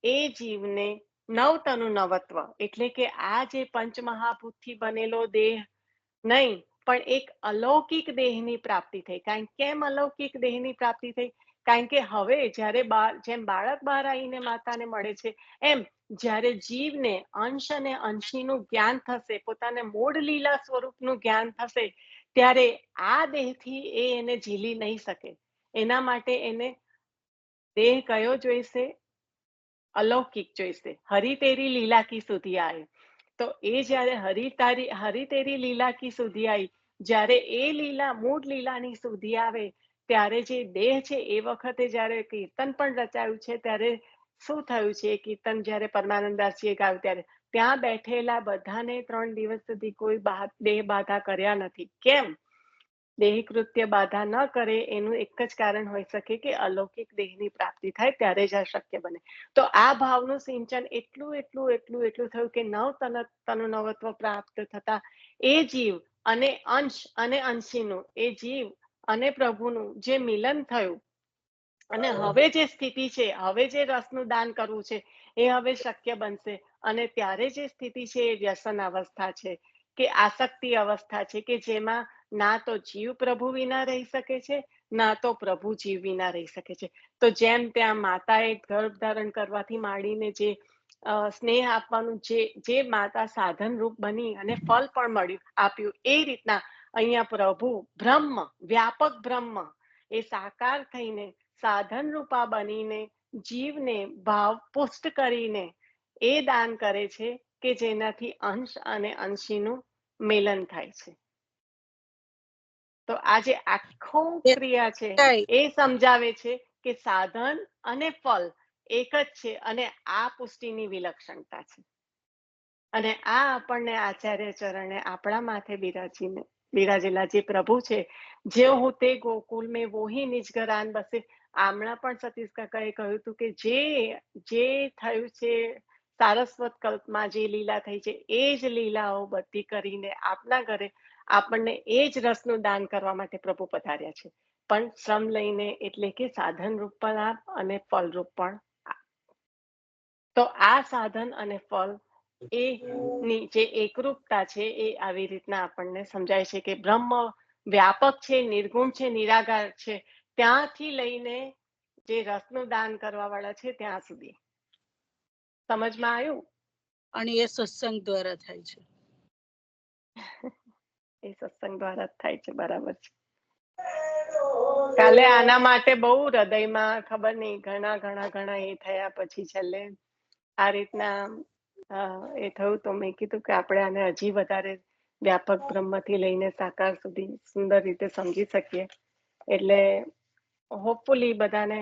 એ જીવને નવતનુ નવત્વ, એટલે કે આ જે પંચમહાભૂતથી બનેલો દેહ નહીં, પણ એક અલૌકિક દેહની પ્રાપ્તિ થઈ. કેમ અલૌકિક દેહની પ્રાપ્તિ થઈ? કારણ કે હવે જ્યારે જેમ બાળક બહાર આવીને માતાને મળે છે, એમ જ્યારે જીવને અંશ અને અંશીનું જ્ઞાન થશે, પોતાને મૂળ લીલા સ્વરૂપનું જ્ઞાન થશે, ત્યારે આ દેહથી એને ઝીલી નહીં શકે. એના માટે એને દેહ કયો જોઈશે? અલૌકિક જોઈશે. હરી તેરી લીલા કી સુધી આવે. તો એ જ્યારે હરી તેરી લીલા કી સુધી આવી, જ્યારે એ લીલા મૂળ લીલાની સુધી આવે, ત્યારે જે દેહ છે એ વખતે જ્યારે કીર્તન પણ રચાયું છે, ત્યારે શું થયું છે? કીર્તન જ્યારે પરમાનંદાસજીએ ગાયું ત્યારે ત્યાં બેઠેલા બધાને 3 દિવસ સુધી કોઈ દેહ બાધા કર્યા નથી. કેમ દેહ કૃત્ય બાધા ન કરે? એનું એક જ કારણ હોઈ શકે કે અલૌકિક દેહની પ્રાપ્તિ થાય ત્યારે જ આ શક્ય બને. તો આ ભાવનું સિંચન એટલું થયું કે તનુ નવત્વ પ્રાપ્ત થતા એ જીવ અને અંશ અને અંશીનું, એ જીવ અને પ્રભુનું જે મિલન થયું, અને હવે જે સ્થિતિ છે, હવે જે રસનું દાન કરવું છે એ હવે શક્ય બનશે. અને ત્યારે જે સ્થિતિ છે એ વ્યસન અવસ્થા છે, કે આસક્તિ અવસ્થા છે, કે જેમાં ના તો જીવ પ્રભુ વિના રહી શકે છે, ના તો પ્રભુ જીવ વિના રહી શકે છે. તો જેમ ત્યાં માતાએ ગર્ભ ધારણ કરવાથી માંડીને જે સ્નેહ આપવાનું, જે માતા સાધન રૂપ બની અને ફળ પણ આપ્યું, એ રીતના અહીંયા પ્રભુ બ્રહ્મ, વ્યાપક બ્રહ્મ, એ સાકાર થઈને સાધન રૂપા બનીને જીવને ભાવપુષ્ટ કરીને એ દાન કરે છે કે જેનાથી અંશ અને અંશીનું મિલન થાય છે. તો આ જે આખો ક્રિયા છે એ સમજાવે છે કે સાધન અને ફળ એક જ છે અને આ પુષ્ટિની વિલક્ષણતા છે. અને આ આપણને આચાર્ય ચરણે આપણા માથે બિરાજેલા જે પ્રભુ છે, જે હું તે ગોકુલ મેં વોહી નિજગરાન બસે. હમણાં પણ સતીશ કાકાએ કહ્યું હતું કે જે થયું છે સારસ્વત કલ્પમાં, જે લીલા થઈ છે એ જ લીલાઓ બધી કરીને આપના ઘરે આપણને એ જ રસનું દાન કરવા માટે પ્રભુ પધાર્યા છે, પણ શ્રમ લઈને, એટલે કે સાધન રૂપ પણ આપ અને ફળ રૂપ પણ આપ. તો આ સાધન અને ફળ એની જે એકરૂપતા છે એ આવી રીતના આપણને સમજાય છે કે બ્રહ્મ વ્યાપક છે, નિર્ગુણ છે, નિરાકાર છે, ત્યાંથી લઈને જે રસનું દાન કરવા વાળા છે ત્યાં સુધી. સમજમાં આવ્યું? અને એ સત્સંગ દ્વારા થાય છે. એ સત્સંગ દ્વારા જ થાય છે, બરાબર છે. કાલે આના માટે બહુ હૃદયમાં ખબર નહીં ઘણા એ થયા, પછી છેલ્લે આ રીતના એ થયું તો મેં કીધું કે આપણે આને હજી વધારે વ્યાપક બ્રહ્મથી લઈને સાકાર સુધી સુંદર રીતે સમજી શકીએ. એટલે હોપફુલી બધાને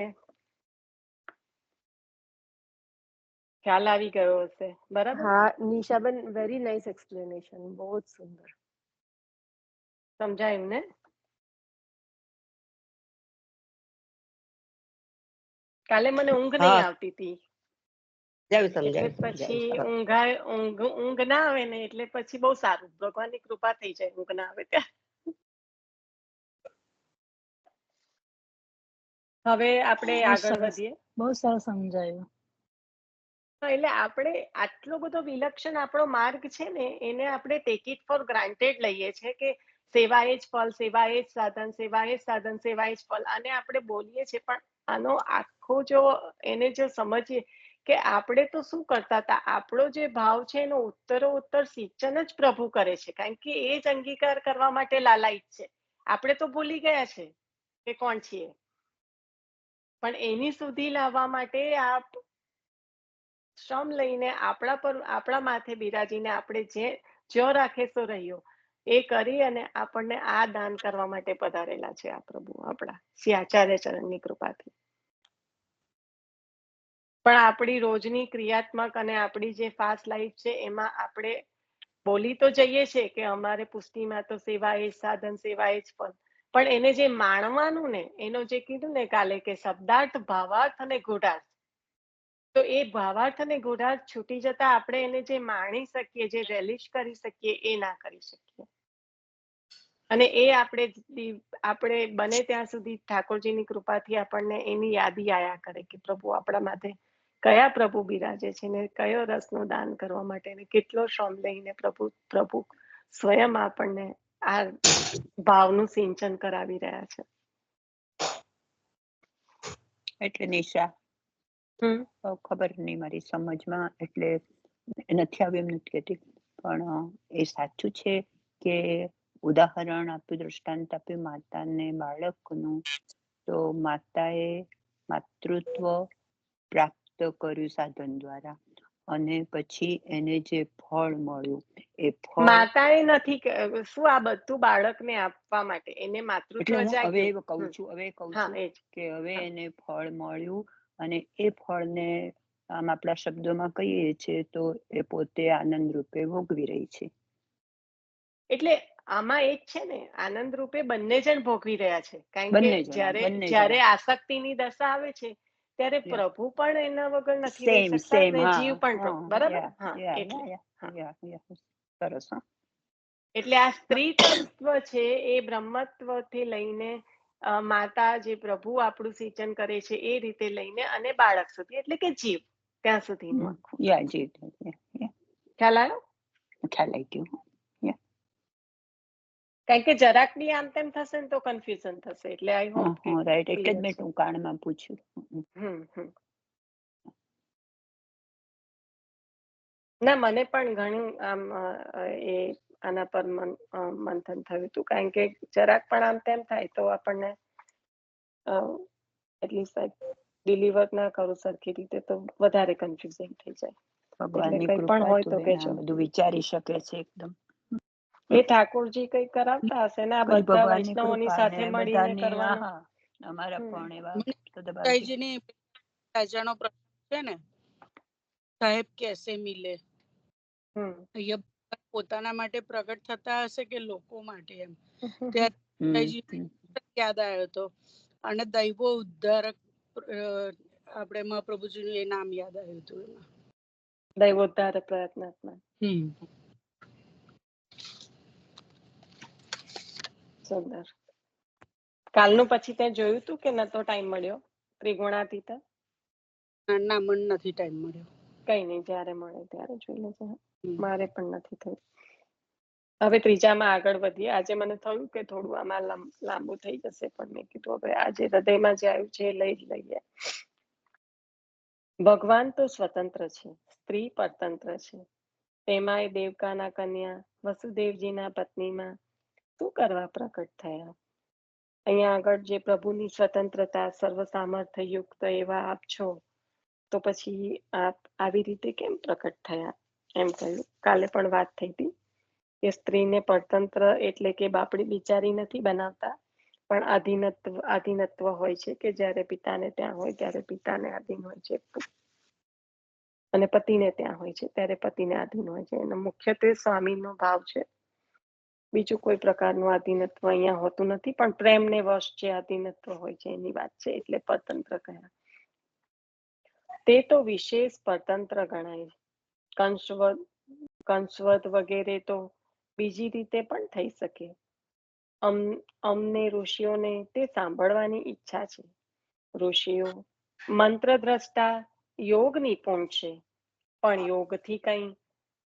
ખ્યાલ આવી ગયો હશે. બરાબર? હા નિશાબેન, વેરી નાઇસ એક્સપ્લેનેશન, બહુ જ સુંદર સમજાયું ને? કાલે મને ઊંઘ નહીં આવતી હતી, એટલે પછી ઊંઘ ના આવે ને એટલે પછી બહુ સારું, ભગવાનની કૃપા થઈ જાય ઊંઘ ના આવે ત્યાં. હવે આપણે આગળ વધીએ. બહુ સરસ સમજાયું. એટલે આપણે આટલો બધો વિલક્ષણ આપણો માર્ગ છે ને, એને આપણે ટેક ઇટ ફોર ગ્રાન્ટેડ લઈએ છે કે સેવા એ જ ફળ, સેવા એ જ સાધન, સેવા એ જ સાધન, સેવા એ જ ફળ, અને આપણે બોલીએ છીએ. પણ આનો આખો જો એને જો સમજીએ કે આપણે તો શું કરતા હતા, આપણો જે ભાવ છે એનો ઉત્તર સિંચન જ પ્રભુ કરે છે, કારણ કે એ જ અંગીકાર કરવા માટે લાલાયિત છે. આપણે તો ભૂલી ગયા છે કે કોણ છીએ, પણ એની સુધી લાવવા માટે આપ શ્રમ લઈને આપણા માથે બિરાજીને આપણે જ્યો રાખે સો રહ્યો એ કરી અને આપણને આ દાન કરવા માટે પધારેલા છે આ પ્રભુ આપણા શ્રી આચાર્ય ચરણની કૃપાથી. પણ આપણી રોજની ક્રિયાત્મક અને આપણી જે ફાસ્ટ લાઈફ છે એમાં આપણે બોલી તો જઈએ છે કે અમારે પુષ્ટિમાં તો સેવા એ જ સાધન, સેવા એ જ ફળ, પણ એને જે માણવાનું ને, એનો જે કીધું ને કાલે કે શબ્દાર્થ, ભાવાર્થ અને ગૂઢાર્થ, તો એ ભાવાર્થ અને ગૂઢાર્થ છૂટી જતા આપણે એને જે માણી શકીએ, જે રેલિશ કરી શકીએ, એ ના કરી શકીએ. અને એ આપણે બને ત્યાં સુધી ઠાકોરજીની કૃપાથી આપણને એની યાદી આયા કરે કે પ્રભુ આપણા માથે કયા પ્રભુ બિરાજે છે ને કયો રસનું દાન કરવા માટે ને કેટલો શ્રમ લઈને પ્રભુ સ્વયં આપણને આ ભાવનું સિંચન કરાવી રહ્યા છે. એટલે નિશા ખબર નહીં મારી સમજમાં, એટલે નથી આવ્યું એમ નથી કહેતી, પણ એ સાચું છે કે ઉદાહરણ આપ્યું, દ્રષ્ટાંત આપ્યું માતાને બાળકનું, તો માતાએ માતૃત્વ પ્રાપ્ત કર્યું સાધન દ્વારા, અને પછી એને જે ફળ મળ્યું એ ફળ માતાએ નથી, શું આ બધું બાળકને આપવા માટે એને માતૃત્વ જાગ્યું. હવે કહું છું કે હવે હા. એને ફળ મળ્યું અને એ ફળને આમ આપણા શબ્દોમાં કહીએ છીએ તો એ પોતે આનંદ રૂપે ભોગવી રહી છે. એટલે આમાં એક છે ને, આનંદ રૂપે બંને જણ ભોગવી રહ્યા છે, કારણ કે જ્યારે આસક્તિની દશા આવે છે ત્યારે પ્રભુ પણ એના વગર નથી રહી શકતા અને જીવ પણ, બરાબર? સરસ. એટલે આ સ્ત્રી તત્વ છે એ બ્રહ્મત્વથી લઈને માતા જે પ્રભુ આપણું સિંચન કરે છે એ રીતે લઈને અને બાળક સુધી, એટલે કે જીવ ત્યાં સુધીનું આખું. ખ્યાલ આવ્યો? ખ્યાલ આવી ગયો. કારણ કે જરાક બી આમ તેમ થશે ને તો કન્ફ્યુઝન થશે, એટલે આઈ હોપ કે રાઈટ, એટલે જ મેં ટૂંકાણમાં પૂછ્યું. ના, મને પણ ઘણું આમ આના પર મંથન થયું હતું, કારણ કે જરાક પણ આમ તેમ થાય તો આપણને એટલી ડિલિવર ના કરું સરખી રીતે તો વધારે કન્ફ્યુઝિંગ થઈ જાય. ભગવાનની કૃપા તો બધું વિચારી શકે છે એકદમ. એ ઠાકોરજી કઈ કરાવતા હશે ને આ બધા વૈષ્ણવોની સાથે મળીને કરવાનું. અમારા પણ એવા રાજાનો પ્રશ્ન છે ને, સાહેબ કેસે મિલે, પોતાના માટે પ્રગટ થતા હશે કે લોકો માટે, એમ ત્યારે યાદ આવ્યો હતો. અને દૈવો ઉદ્ધારક આપણે મહાપ્રભુજીનું એ નામ યાદ આવ્યું હતું એમાં, દૈવોદ્ધારક પ્રયત્નાત્મા. સુંદર. કાલનું પછી તે જોયું તું કે નતો ટાઈમ મળ્યો ત્રિગુણાતીત? ના, મને નથી ટાઈમ મળ્યો. કઈ નહીં, જયારે મળે ત્યારે જોઈ લેજે. મારે પણ નથી થયું. હવે ત્રીજામાં આગળ વધીએ. આજે મને થયું કે થોડું આમાં લાંબુ થઈ જશે, પણ મેં કીધું હવે આજે હૃદયમાં જે આવ્યું છે એ લઈ જ લઈએ. ભગવાન તો સ્વતંત્ર છે, સ્ત્રી પરતંત્ર છે. તેમાંય દેવકાના કન્યા વસુદેવજીના પત્નીમાં શું કરવા પ્રકટ થયા? અહીંયા આગળ જે પ્રભુની સ્વતંત્રતા, સર્વ સામર્થ્ય યુક્ત એવા આપ છો, તો પછી આપ આવી રીતે કેમ પ્રકટ થયા એમ કહ્યું. કાલે પણ વાત થઈ હતી કે સ્ત્રીને પરતંત્ર એટલે કે બાપડી બિચારી નથી બનાવતા, પણ આધીનત્વ હોય છે કે જ્યારે પિતાને ત્યાં હોય ત્યારે પિતાને આધીન હોય છે, અને પતિને ત્યાં હોય છે ત્યારે પતિને આધીન હોય છે. એનો મુખ્યત્વે સ્વામીનો ભાવ છે. બીજું કોઈ પ્રકારનું આધીનત્વ અહીંયા હોતું નથી, પણ પ્રેમને વશ જે આધીનત્વ હોય છે એની વાત છે, એટલે પરતંત્ર કયા. તે તો વિશેષ પરતંત્ર ગણાય. કંસવદ વગેરે તો બીજી રીતે પણ થઈ શકે. અમને ઋષિઓને તે સાંભળવાની ઈચ્છા છે. ઋષિઓ મંત્રદ્રષ્ટા યોગ નિપુણ છે, પણ યોગથી કંઈ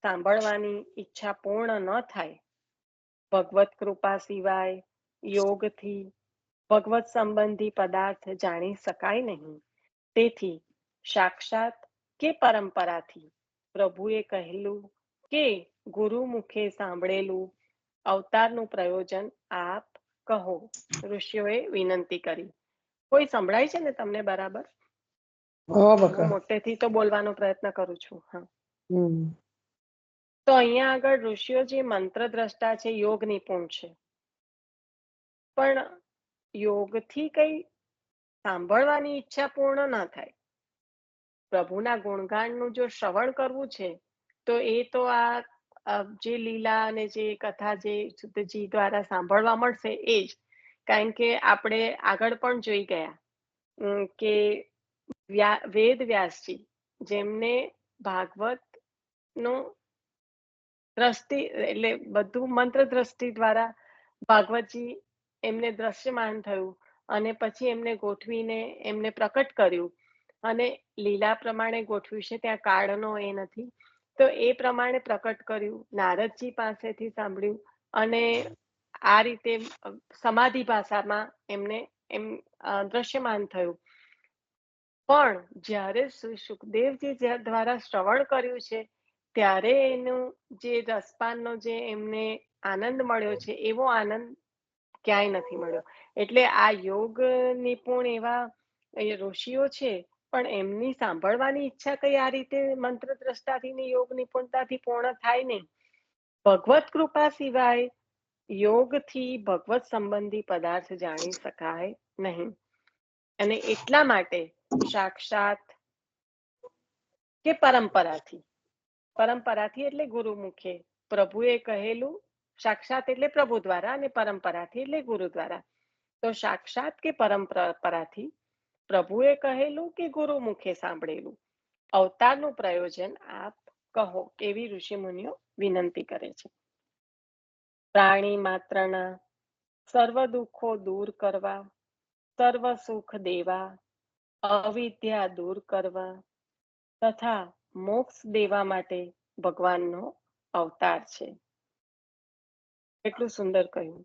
સાંભળવાની ઈચ્છા પૂર્ણ ન થાય. ભગવત કૃપા સિવાય યોગથી ભગવત સંબંધી પદાર્થ જાણી શકાય નહીં. તેથી સાક્ષાત કે પરંપરાથી પ્રભુએ કહેલું કે ગુરુ મુખે સાંભળેલું અવતારનું પ્રયોજન આપ કહો, ઋષિઓએ વિનંતી કરી. કોઈ સંભળાય છે ને તમને બરાબર? હું મોટેથી તો બોલવાનો પ્રયત્ન કરું છું. હા, તો અહીંયા આગળ ઋષિઓ જે મંત્ર દ્રષ્ટા છે, યોગ નિપુણ છે, પણ યોગથી કઈ સાંભળવાની ઈચ્છા પૂર્ણ ન થાય. પ્રભુના ગુણગાનનું જો શ્રવણ કરવું છે, તો એ તો આ જે લીલા અને જે કથા જે શુદ્ધજી દ્વારા સાંભળવા મળશે એ જ. કારણ કે આપણે આગળ પણ જોઈ ગયા કે વેદ વ્યાસજી, જેમને ભાગવત નું દ્રષ્ટિ એટલે બધું મંત્ર દ્રષ્ટિ દ્વારા ભાગવતજી એમને દ્રશ્યમાન થયું, અને પછી એમને ગોઠવીને એમને પ્રકટ કર્યું, અને લીલા પ્રમાણે ગોઠવ્યું છે, ત્યાં કાળનો એ નથી, તો એ પ્રમાણે પ્રકટ કર્યું. નારદજી પાસેથી સાંભળ્યું, અને આ રીતે સમાધિ ભાષામાં એમને એમ દ્રશ્યમાન થયું. પણ જ્યારે સુખદેવજી દ્વારા શ્રવણ કર્યું છે, ત્યારે એનું જે રસપાનનો જે એમને આનંદ મળ્યો છે, એવો આનંદ ક્યાંય નથી મળ્યો. એટલે આ યોગ નિપુણ એવા ઋષિઓ છે, પણ એમની સાંભળવાની ઈચ્છા કઈ આ રીતે મંત્ર દ્રષ્ટાથી ને યોગ નિપુણતાથી પૂર્ણ થાય નહીં. ભગવત કૃપા સિવાય યોગથી ભગવત સંબંધી પદાર્થ જાણી શકાય નહીં. અને એટલા માટે સાક્ષાત કે પરંપરાથી એટલે ગુરુ મુખે પ્રભુએ કહેલું. સાક્ષાત એટલે પ્રભુ દ્વારા, અને પરંપરાથી એટલે ગુરુ દ્વારા. તો સાક્ષાત કે પરંપરાથી પ્રભુએ કહેલું કે ગુરુ મુખે સાંભળેલું અવતારનું પ્રયોજન આપ કહો, એવી ઋષિ મુનિઓ વિનંતી કરે છે. પ્રાણી માત્રના સર્વ દુઃખો દૂર કરવા, સર્વ સુખ દેવા, અવિદ્યા દૂર કરવા તથા મોક્ષ દેવા માટે ભગવાનનો અવતાર છે. એટલું સુંદર કહ્યું.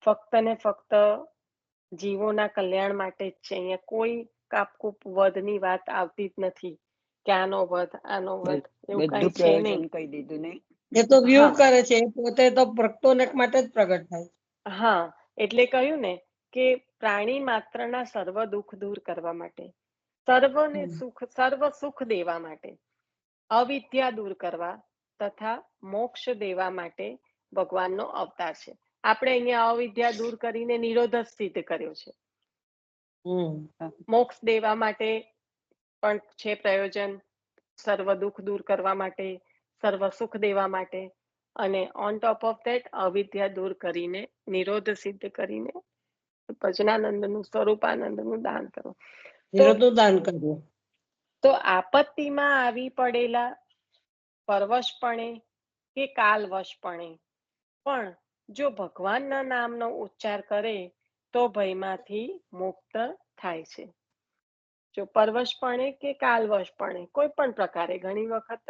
ફક્ત ને ફક્ત જીવોના કલ્યાણ માટે જ છે. અહીંયા કોઈ કાપકૂપ વધની વાત આવતી જ નથી કે આનો વધ, આનો વધ, એવું કઈ છે નહીં. કહી દીધું ને, એ તો વ્યૂ કરે છે, પોતે તો ભક્તોને માટે જ પ્રગટ થાય. હા, એટલે કહ્યું ને કે પ્રાણી માત્રના સર્વ દુઃખ દૂર કરવા માટે, સર્વ સુખ દેવા માટે, અવિદ્યા દૂર કરવા તથા મોક્ષ દેવા માટે ભગવાનનો અવતાર છે. આપણે અહીંયા અવિદ્યા દૂર કરીને નિરોધ સિદ્ધ કર્યો છે. મોક્ષ દેવા માટે પણ છે પ્રયોજન, સર્વ દુઃખ દૂર કરવા માટે, સર્વ સુખ દેવા માટે, અને ઓન ટોપ ઓફ ધેટ અવિદ્યા દૂર કરીને નિરોધ સિદ્ધ કરીને ભજનાનંદનું સ્વરૂપાનંદનું દાન કરો. તો આપત્તિમાં આવી પડેલા પરવશપણે કે કાલવશપણે પણ જો ભગવાનના નામનો ઉચ્ચાર કરે તો ભયમાંથી મુક્ત થાય છે. જો પરવશપણે કે કાલવશપણે કોઈ પણ પ્રકારે, ઘણી વખત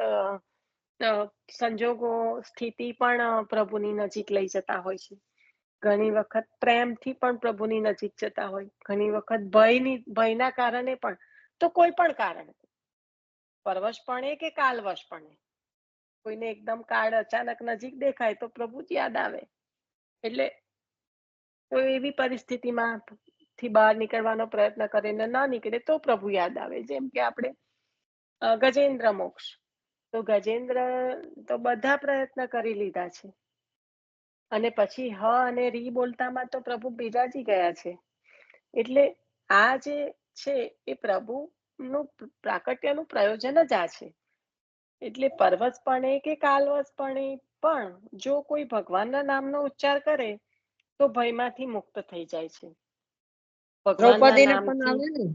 સંજોગો સ્થિતિ પણ પ્રભુની નજીક લઈ જતા હોય છે, ઘણી વખત પ્રેમથી પણ પ્રભુની નજીક જતા હોય, ઘણી વખત ભયના કારણે પણ. તો કોઈ પણ કારણ, પરવશપણે કે કાલવશપણે, કોઈને એકદમ કાળ અચાનક નજીક દેખાય તો પ્રભુ જ યાદ આવે. એટલે તો એવી પરિસ્થિતિમાં થી બહાર નીકળવાનો પ્રયત્ન કરીને ના નીકળે તો પ્રભુ યાદ આવે. જેમ કે આપણે ગજેન્દ્ર મોક્ષ, તો ગજેન્દ્ર તો બધા પ્રયત્ન કરી લીધા છે, અને પછી હ અને રી બોલતામાં તો પ્રભુ બિરાજી ગયા છે. એટલે આ જે છે એ પ્રભુનું પ્રાકટ્યનું પ્રયોજન જ આ છે. એટલે પરવશપણે કે કાલવશપણે પણ જો કોઈ ભગવાનના નામનો ઉચ્ચાર કરે તો ભયમાંથી મુક્ત થઈ જાય છે. ભગવાનના નામથી,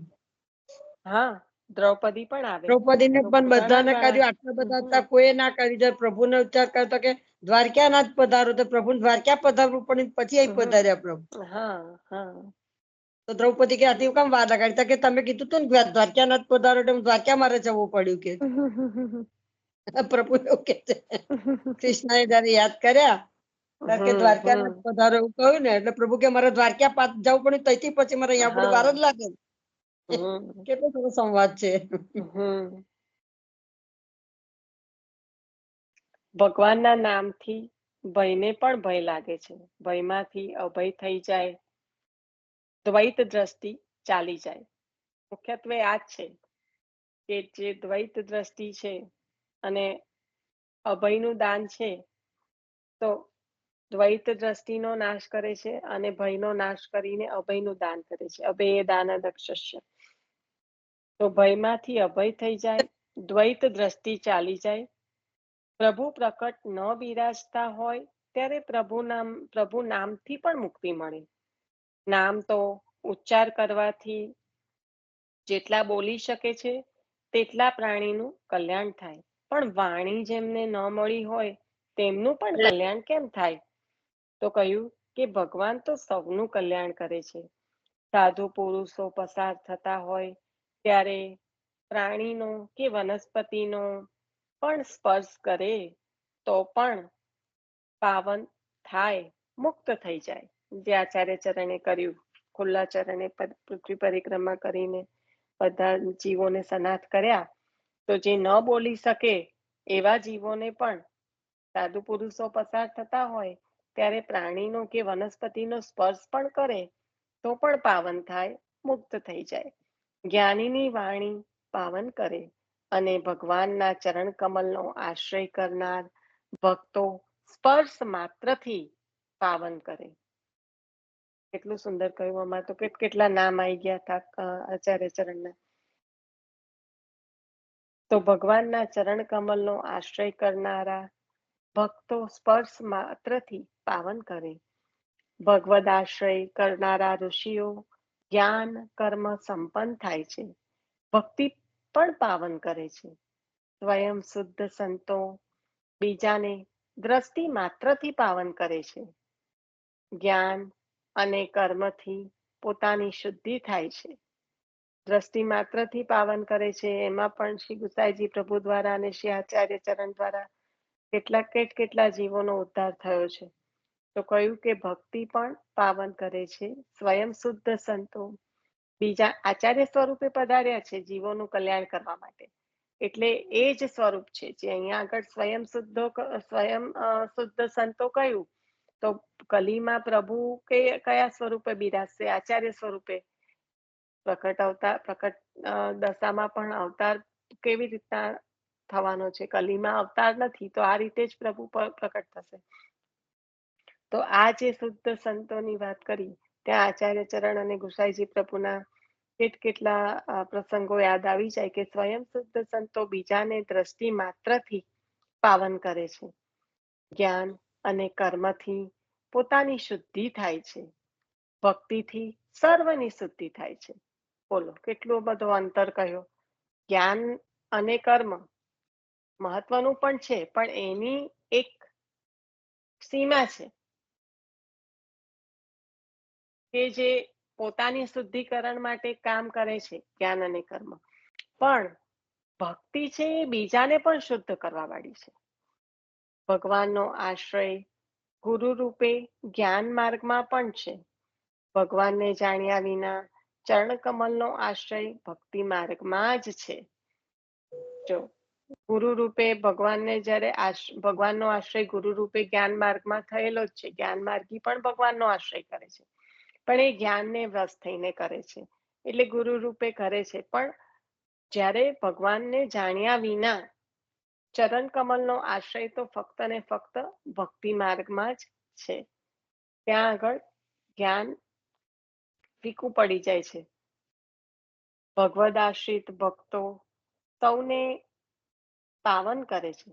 હા, દ્રૌપદી પણ આવે. દ્રૌપદીને પણ બધાને કર્યું, આટલા બધા હતા, કોઈ ના કર્યું. જયારે પ્રભુનો ઉચ્ચાર કરતો કે દ્વારકાનાથ પધારો, તો પ્રભુ દ્વારકા પધારવું પણ પછી અહીં પધાર્યા પ્રભુ. તો દ્રૌપદી કે આથી કેમ વાર લગાડી? કે તમે કીધું તું ને દ્વારકાનાથ પધારો, એટલે દ્વારકા મારે જવું પડ્યું કે પ્રભુ એવું કે છે. કૃષ્ણએ જયારે યાદ કર્યા કે દ્વારકાનાથ પધારો એવું કહ્યું ને, એટલે પ્રભુ કે મારે દ્વારકા જવું પડ્યું, ત્યાંથી પછી મારે અહીંયા બધું વાર જ લાગે. કેટલો સરસ સંવાદ છે. ભગવાનના નામથી ભયને પણ ભય લાગે છે, ભયમાંથી અભય થઈ જાય, દ્વૈત દ્રષ્ટિ ચાલી જાય. મુખ્યત્વે આ જ છે કે જે દ્વૈત દ્રષ્ટિ છે અને અભયનું દાન છે, તો દ્વૈત દ્રષ્ટિનો નાશ કરે છે અને ભયનો નાશ કરીને અભયનું દાન કરે છે. અભય દાન દક્ષસ્ય. તો ભયમાંથી અભય થઈ જાય, દ્વૈત દ્રષ્ટિ ચાલી જાય. પ્રભુ પ્રકટ ન બિરાજતા હોય ત્યારે પ્રભુ નામથી પણ મુક્તિ મળે. નામ તો ઉચ્ચાર કરવાથી જેટલા બોલી શકે છે તેટલા પ્રાણીનું કલ્યાણ થાય, પણ વાણી જેમને ન મળી હોય તેમનું પણ કલ્યાણ કેમ થાય? તો કહ્યું કે ભગવાન તો સૌનું કલ્યાણ કરે છે. સાધુ પુરુષો પસાર થતા હોય ત્યારે પ્રાણીનો કે વનસ્પતિનો પણ સ્પર્શ કરે તો પણ પાવન થાય, મુક્ત થઈ જાય. જે આચાર્ય ચરણે કર્યું, ખુલ્લા ચરણે પૃથ્વી પરિક્રમા કરીને બધા જીવોને સનાથ કર્યા, તો જે ન બોલી શકે એવા જીવોને પણ સાધુ પુરુષો પસાર થતા હોય ત્યારે પ્રાણીનો કે વનસ્પતિનો સ્પર્શ પણ કરે તો પણ પાવન થાય, મુક્ત થઈ જાય. જ્ઞાનીની વાણી પાવન કરે અને ભગવાનના ચરણ કમલનો આશ્રય કરનાર ભક્તો સ્પર્શ માત્રથી પાવન કરે. કેટલું સુંદર કહ્યું. આમાં તો કેટલા નામ આવી ગયા હતા આચાર્ય ચરણના. તો ભગવાનના ચરણ કમલનો આશ્રય કરનારા ભક્તો સ્પર્શ માત્રથી પાવન કરે. ભગવદ આશ્રય કરનારા ઋષિઓ જ્ઞાન કર્મ સંપન્ન થાય છે, ભક્તિ પણ પાવન કરે છે. સ્વયં શુદ્ધ સંતો બીજાને દ્રષ્ટિ માત્રથી પાવન કરે છે. જ્ઞાન અને કર્મથી પોતાની શુદ્ધિ થાય છે. દ્રષ્ટિ માત્રથી પાવન કરે છે. એમાં પણ શ્રી ગુસાઈજી પ્રભુ દ્વારા અને શ્રી આચાર્ય ચરણ દ્વારા કેટલા જીવોનો ઉદ્ધાર થયો છે. તો કહ્યું કે ભક્તિ પણ પાવન કરે છે. સ્વયં શુદ્ધ સંતો બીજા આચાર્ય સ્વરૂપે પધાર્યા છે જીવોનું કલ્યાણ કરવા માટે. એટલે એ જ સ્વરૂપ છે જે અહીંયા આગળ સ્વયં શુદ્ધ સંતો કહ્યું તો કલીમાં પ્રભુ કયા સ્વરૂપે બિરાજશે? આચાર્ય સ્વરૂપે પ્રકટ દશામાં પણ અવતાર કેવી રીતના થવાનો છે? કલીમાં અવતાર નથી, તો આ રીતે જ પ્રભુ પ્રકટ થશે. તો આ જે શુદ્ધ સંતોની વાત કરી, ત્યાં આચાર્ય ચરણ અને ગુસાઈજી પ્રભુના કેટલા પ્રસંગો યાદ આવી જાય કે સ્વયં શુદ્ધ સંતો બીજાને દ્રષ્ટિ માત્રથી પાવન કરે છે. જ્ઞાન અને કર્મથી પોતાની શુદ્ધિ થાય છે, ભક્તિથી સર્વની શુદ્ધિ થાય છે. બોલો કેટલો બધો અંતર કહ્યો. જ્ઞાન અને કર્મ મહત્વનું પણ છે, પણ એની એક સીમા છે કે જે પોતાની શુદ્ધિકરણ માટે કામ કરે છે, જ્ઞાન અને કર્મ. પણ ભક્તિ છે એ બીજાને પણ શુદ્ધ કરવા વાળી છે. ભગવાનનો આશ્રય ગુરુ રૂપે જ્ઞાન માર્ગમાં પણ છે. ભગવાનને જાણ્યા વિના ચરણ કમલનો આશ્રય ભક્તિ માર્ગમાં જ છે. જો ગુરુ રૂપે ભગવાનને જ્યારે ભગવાનનો આશ્રય ગુરુ રૂપે જ્ઞાન માર્ગમાં થયેલો જ છે. જ્ઞાન માર્ગી પણ ભગવાનનો આશ્રય કરે છે, પણ એ જ્ઞાનને વશ થઈને કરે છે, એટલે ગુરુ રૂપે કરે છે. પણ જ્યારે ભગવાનને જાણ્યા વિના ચરણ કમલનો આશ્રય તો ફક્ત ને ફક્ત ભક્તિ માર્ગમાં જ છે. ત્યાં આગળ જ્ઞાન ફીકું પડી જાય છે. ભગવદ આશ્રિત ભક્તો સૌને પાવન કરે છે.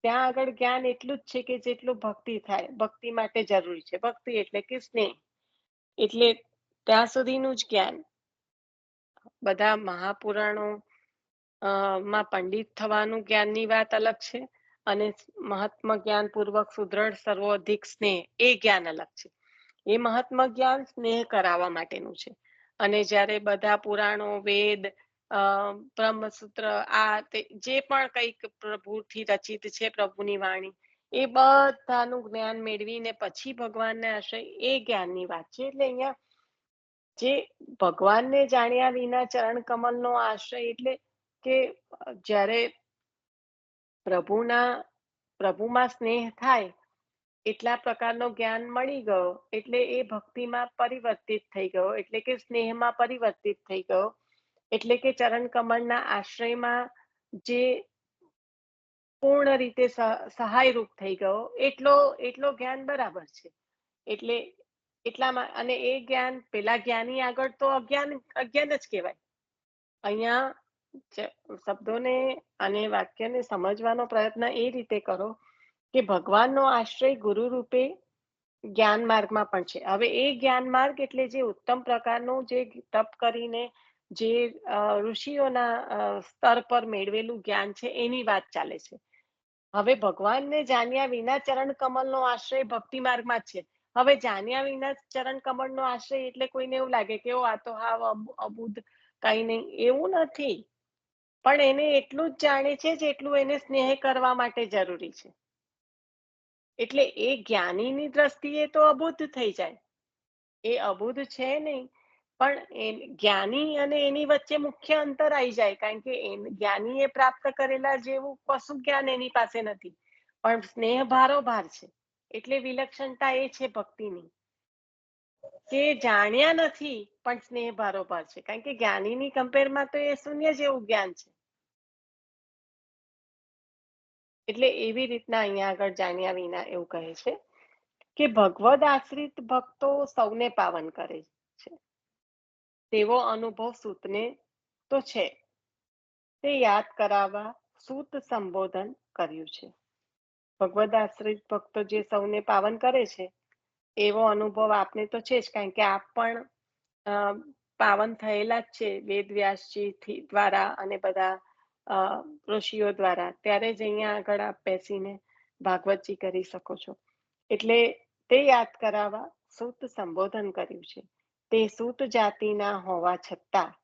ત્યાં આગળ જ્ઞાન એટલું જ છે કે જેટલું ભક્તિ થાય, ભક્તિ માટે જરૂરી છે. ભક્તિ એટલે કે સ્નેહ, એટલે ત્યાં સુધીનું જ જ્ઞાન. બધા મહાપુરાણો માં પંડિત થવાનું જ્ઞાનની વાત અલગ છે, અને મહાત્મા જ્ઞાન પૂર્વક સુદ્રઢ સર્વોધિક સ્નેહ એ જ્ઞાન અલગ છે. એ મહાત્મા જ્ઞાન સ્નેહ કરાવવા માટેનું છે. અને જ્યારે બધા પુરાણો, વેદ, બ્રહ્મસૂત્ર, આ જે પણ કંઈક પ્રભુથી રચિત છે, પ્રભુની વાણી, એ બધાનું જ્ઞાન મેળવીને પછી ભગવાનને આશ્રય, એ જ્ઞાનની વાત છે. એટલે અહીંયા જે ભગવાનને જાણ્યા વિના ચરણ કમલનો આશ્રય, એટલે કે જ્યારે પ્રભુમાં સ્નેહ થાય, એટલા પ્રકારનો જ્ઞાન મળી ગયો, એટલે એ ભક્તિમાં પરિવર્તિત થઈ ગયો, એટલે કે સ્નેહમાં પરિવર્તિત થઈ ગયો, એટલે કે ચરણ કમળના આશ્રયમાં જે પૂર્ણ રીતે સહાયરૂપ થઈ ગયો, એટલો જ્ઞાન બરાબર છે. એટલે એટલામાં, અને એ જ્ઞાન પેલા જ્ઞાની આગળ તો અજ્ઞાન જ કહેવાય. અહીંયા શબ્દોને અને વાક્યને સમજવાનો પ્રયત્ન એ રીતે કરો કે ભગવાનનો આશ્રય ગુરુ રૂપે જ્ઞાન માર્ગમાં પણ છે. હવે એ જ્ઞાન માર્ગ એટલે જે ઉત્તમ પ્રકારનું જે તપ કરીને જે ઋષિઓના સ્તર પર મેળવેલું જ્ઞાન છે, એની વાત ચાલે છે. હવે ભગવાનને જાણ્યા વિના ચરણ કમલનો આશ્રય ભક્તિ માર્ગમાં જ છે. હવે જાણ્યા વિના ચરણ કમળનો આશ્રય એટલે કોઈને એવું લાગે કે આ તો હાવ અબુધ, કઈ નહીં, એવું નથી. પણ એને એટલું જ જાણે છે જેટલું એને સ્નેહ કરવા માટે જરૂરી છે. એટલે એ જ્ઞાનીની દ્રષ્ટિએ તો અબુધ થઈ જાય, એ અબુધ છે નહીં. પણ જ્ઞાની અને એની વચ્ચે મુખ્ય અંતર આવી જાય, કારણ કે જ્ઞાનીએ પ્રાપ્ત કરેલા જેવું કશું જ્ઞાન એની પાસે નથી, પણ સ્નેહ ભારોભાર છે. એટલે વિલક્ષણતા એ છે ભક્તિની, કે જાણ્યા નથી પણ સ્નેહ ભારોભાર છે. કારણ કે જ્ઞાનીની કમ્પેરમાં તો એ શૂન્ય જેવું જ્ઞાન છે. એટલે એવી રીતના અહીંયા આગળ જાણ્યા વિના એવું કહે છે કે ભગવદ આશ્રિત ભક્તો સૌને પાવન કરે છે, તેવો અનુભવ સૂતને તો છે. તે યાદ કરાવવા સૂત સંબોધન કર્યું છે. ભગવદ આશ્રિત ભક્તો જે સૌને પાવન કરે છે, એવો અનુભવ આપને તો છે જ, કારણ કે આપ પણ પાવન થયેલા જ છે વેદ વ્યાસજી દ્વારા અને બધા ઋષિઓ દ્વારા. ત્યારે જ અહીંયા આગળ આપ બેસીને ભાગવતજી કરી શકો છો. એટલે તે યાદ કરાવવા સૂત સંબોધન કર્યું છે. તે સૂત જાતિના હોવા છતાં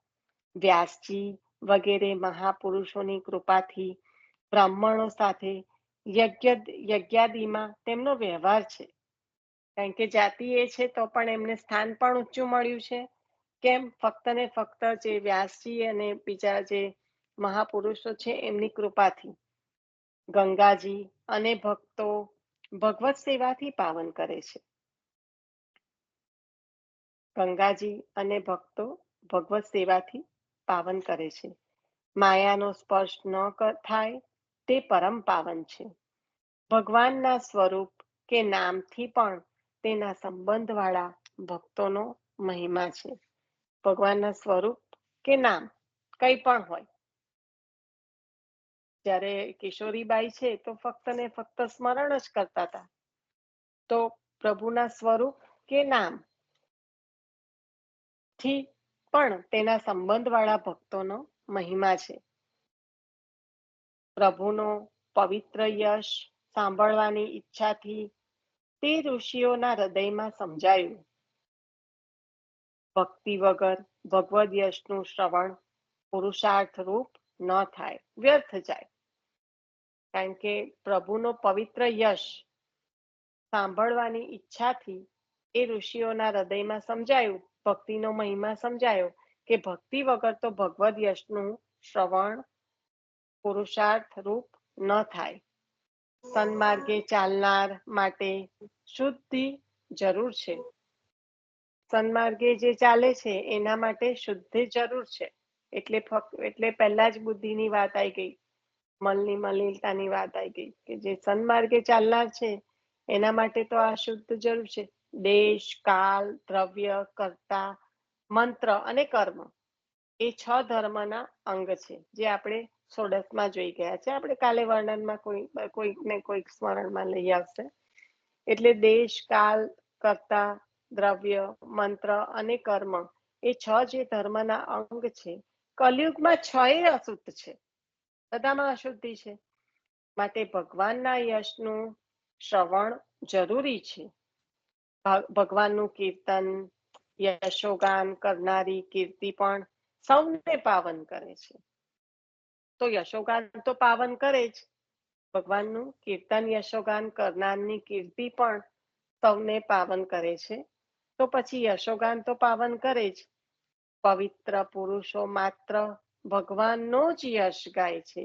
વ્યાસજી વગેરે મહાપુરુષોની કૃપાથી બ્રાહ્મણો સાથે યજ્ઞાદિમાં તેમનો વ્યવહાર છે. કારણ કે જાતિ એ છે તો પણ એમને સ્થાન પણ ઊંચું મળ્યું છે. કેમ? ફક્ત ને ફક્ત જે વ્યાસજી અને બીજા જે મહાપુરુષો છે એમની કૃપાથી. ગંગાજી અને ભક્તો ભગવત સેવાથી પાવન કરે છે. ગંગાજી અને ભક્તો ભગવત સેવાથી પાવન કરે છે. માયાનો સ્પર્શ ન થાય તે પરમ પાવન છે. ભગવાનના સ્વરૂપ કે નામથી પણ તેના સંબંધવાળા ભક્તોનો મહિમા છે. ભગવાનના સ્વરૂપ કે નામ કંઈ પણ હોય. જ્યારે કિશોરીબાઈ છે તો ફક્ત ને ફક્ત સ્મરણ જ કરતા હતા. તો પ્રભુના સ્વરૂપ કે નામ થી પણ તેના સંબંધવાળા ભક્તોનો મહિમા છે. પ્રભુનો પવિત્ર યશ સાંભળવાની ઈચ્છાથી તે ઋષિઓના હૃદયમાં સમજાયું. ભક્તિ વગર ભગવદ યશનું શ્રવણ પુરુષાર્થ રૂપ ન થાય, વ્યર્થ જાય. કારણ કે પ્રભુનો પવિત્ર યશ સાંભળવાની ઈચ્છાથી એ ઋષિઓના હૃદયમાં સમજાયું, ભક્તિનો મહિમા સમજાયો કે ભક્તિ વગર તો ભગવદ યશનું શ્રવણ પુરુષાર્થ રૂપ ન થાય. સન્માર્ગે ચાલનાર માટે શુદ્ધિ જરૂર છે. સન્માર્ગે જે ચાલે છે એના માટે શુદ્ધિ જરૂર છે. એટલે પહેલા જ બુદ્ધિની વાત આવી ગઈ, મલની મલિનતાની વાત આવી ગઈ કે જે સન્માર્ગે ચાલનાર છે એના માટે તો આ શુદ્ધ જરૂર છે. દેશ, કાલ, દ્રવ્ય, કર્તા, મંત્ર અને કર્મ એ 6 ધર્મના અંગ છે, જે આપણે 16માં જોઈ ગયા છે. આપણે કાલે વર્ણનમાં કોઈક ને કોઈક સ્મરણમાં લઈ આવશે. એટલે દેશ, કાલ, કર્તા, દ્રવ્ય, મંત્ર અને કર્મ એ 6 જે ધર્મના અંગ છે, કલયુગમાં 6 અશુદ્ધ છે, બધામાં અશુદ્ધિ છે. માટે ભગવાનના યશનું શ્રવણ જરૂરી છે. ભગવાનનું કીર્તન, યશોગાન કરનારી કીર્તિ પણ સૌને પાવન કરે છે. તો યશોગાન તો પાવન કરે જ, ભગવાનનું કીર્તન યશોગાન કરનારની કીર્તિ પણ સૌને પાવન કરે છે. તો પછી યશોગાન તો પાવન કરે જ. પવિત્ર પુરુષો માત્ર ભગવાનનો જ યશ ગાય છે.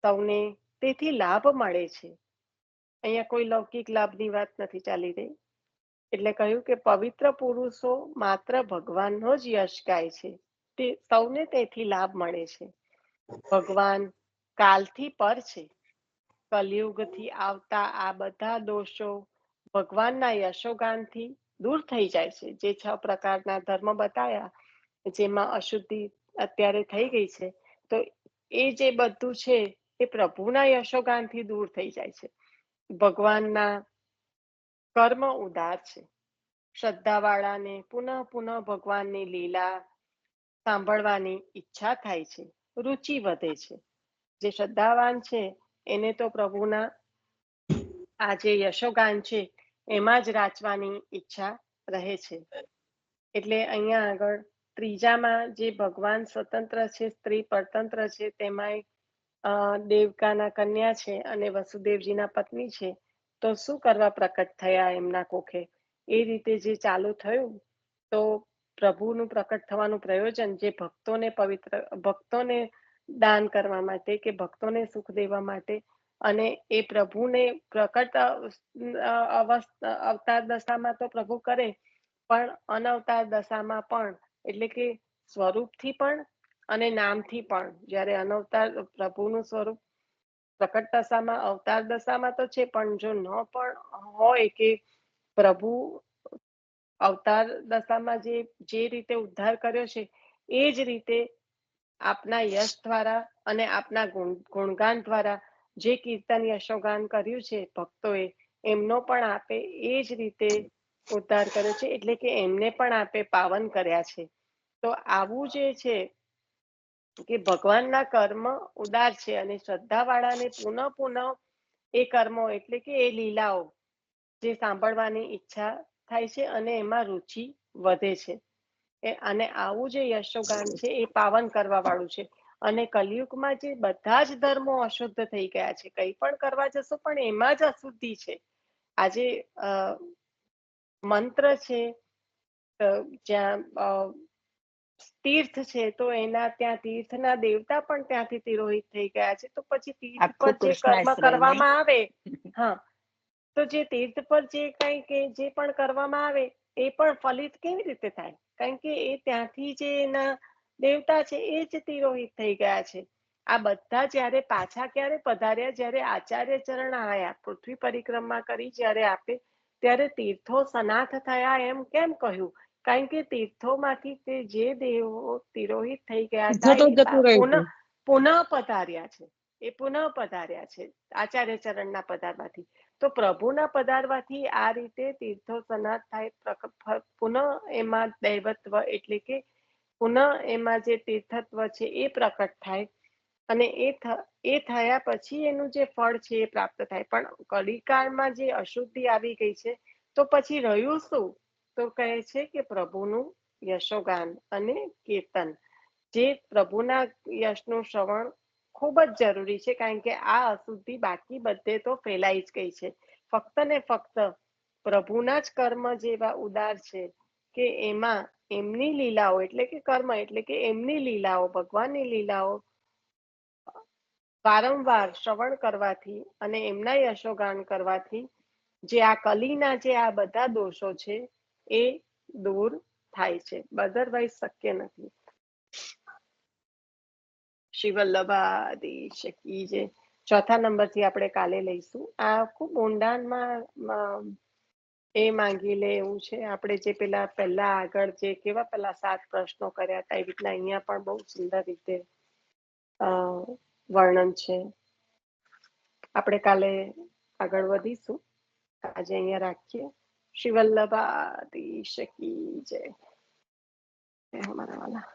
સૌને તેથી લાભ મળે છે. અહીંયા કોઈ લૌકિક લાભની વાત નથી ચાલી રહી. એટલે કહ્યું કે પવિત્ર પુરુષો માત્ર ભગવાનનો જ યશ ગાય છે. તે સૌને તેથી લાભ મળે છે. ભગવાન કાલથી પર છે. કલયુગથી આવતા આ બધા દોષો ભગવાનના યશોગાનથી દૂર થઈ જાય છે. જે 6 પ્રકારના ધર્મ બતાવ્યા, જેમાં અશુદ્ધિ અત્યારે થઈ ગઈ છે, તો એ જે બધું છે એ પ્રભુના યશોગાનથી દૂર થઈ જાય છે. ભગવાનના કર્મ ઉદાર છે. શ્રદ્ધાવાળાને પુનઃ પુનઃ ભગવાનની લીલા સાંભળવાની ઈચ્છા થાય છે, રુચિ વધે છે. જે શ્રદ્ધાવાન છે એને તો પ્રભુના આ જે યશોગાન છે એમાં જ રાચવાની ઈચ્છા રહે છે. એટલે અહીંયા આગળ ત્રીજામાં જે ભગવાન સ્વતંત્ર છે, સ્ત્રી પરતંત્ર છે, તેમાં દેવકાના કન્યા છે અને વસુદેવજીના પત્ની છે. તો શું કરવા પ્રકટ થયા એમના કોખે? એ રીતે જે ચાલુ થયું, તો પ્રભુનું પ્રકટ થવાનું પ્રયોજન જે ભક્તોને દાન કરવા માટે કે ભક્તોને સુખ દેવા માટે, અને એ પ્રભુને પ્રકટ અવતાર દશામાં તો પ્રભુ કરે, પણ અનવતાર દશામાં પણ, એટલે કે સ્વરૂપથી પણ અને નામથી પણ, જ્યારે અનવતાર પ્રભુનું સ્વરૂપ પ્રકટ દશામાં, અવતાર દશામાં તો છે, પણ જો ન પણ હોય કે પ્રભુ અવતાર દશામાં જે રીતે ઉદ્ધાર કર્યો છે એ જ રીતે આપના યશ દ્વારા અને આપના ગુણગાન દ્વારા જે કીર્તન યશોગાન કર્યું છે ભક્તોએ, એમનો પણ આપે એ જ રીતે ઉદ્ધાર કર્યો છે. એટલે કે એમને પણ આપે પાવન કર્યા છે. તો આવું જે છે કે ભગવાનના કર્મ ઉદાર છે, અને શ્રદ્ધાવાળાને પુનઃ પુનઃ એ કર્મો એટલે કે એ લીલાઓ જે સાંભળવાની ઈચ્છા થાય છે અને એમાં રુચિ વધે છે. અને આવું જે યશોગાન છે એ પાવન કરવા વાળું છે. અને કલયુગમાં જે બધા જ ધર્મો અશુદ્ધ થઈ ગયા છે, કંઈ પણ કરવા જશો પણ એમાં જ અશુદ્ધિ છે. આજે મંત્ર છે, જ્યાં તીર્થ છે, તો એના ત્યાં તીર્થના દેવતા પણ ત્યાંથી તિરોહિત થઈ ગયા છે. તો પછી તીર્થ પર જે કર્મ કરવામાં આવે, હા, તો જે તીર્થ પર જે કઈ કે જે પણ કરવામાં આવે એ પણ ફલિત કેવી રીતે થાય? કારણ કે એ ત્યાંથી જે એના દેવતા છે એ જ તિરોહિત થઈ ગયા છે. આ બધા જ્યારે પાછા ક્યારે પધાર્યા? જ્યારે આચાર્ય ચરણ આયા, પૃથ્વી પરિક્રમા કરી જ્યારે આપે ત્યારે તીર્થો સનાથ થયા એમ કેમ કહ્યું? કારણ કે તીર્થોમાંથી તે જે દેવો તિરોહિત થઈ ગયા હતા પુનઃ પધાર્યા છે. એ પુનઃ પધાર્યા છે આચાર્ય ચરણના પધારવાથી. તો પ્રભુના પધારવાથી આ રીતે તીર્થો સનાથ થાય, પુનઃ એમાં દૈવત્વ એટલે કે પુનઃ એમાં જે તીર્થત્વ છે એ પ્રકટ થાય, અને એ થયા પછી એનું જે ફળ છે એ પ્રાપ્ત થાય. પણ કલિકાળમાં જે અશુદ્ધિ આવી ગઈ છે તો પછી રહ્યું શું? તો કહે છે કે પ્રભુનું યશોગાન અને કીર્તન. જે પ્રભુના યશનું શ્રવણ ખૂબ જ જરૂરી છે, કારણ કે આ અશુદ્ધિ બાકી બધે તો ફેલાઈ જ ગઈ છે. ફક્ત ને ફક્ત પ્રભુના જ કર્મ જેવા ઉદાર છે કે એમાં એમની લીલાઓ એટલે કે કર્મ એટલે કે એમની લીલાઓ, ભગવાનની લીલાઓ વારંવાર શ્રવણ કરવાથી અને એમના યશોગાન કરવાથી જે આ કલીના જે આ બધા દોષો છે એ દૂર થાય છે. અધરવાઇઝ શક્ય નથી. શ્રી વલ્લભાધીશ કી જય. ચોથા નંબરથી આપણે કાલે લઈશું. આ ખૂબ ઊંડાણમાં એ માંગી લે એવું છે. આપણે જે પહેલા આગળ જે કેવા પેલા 7 પ્રશ્નો કર્યા હતા એવી રીતના અહીંયા પણ બહુ સુંદર રીતે વર્ણન છે. આપણે કાલે આગળ વધીશું. આજે અહીંયા રાખીએ. શ્રી વલ્લભાધીશ કી જય. હમારા વાલા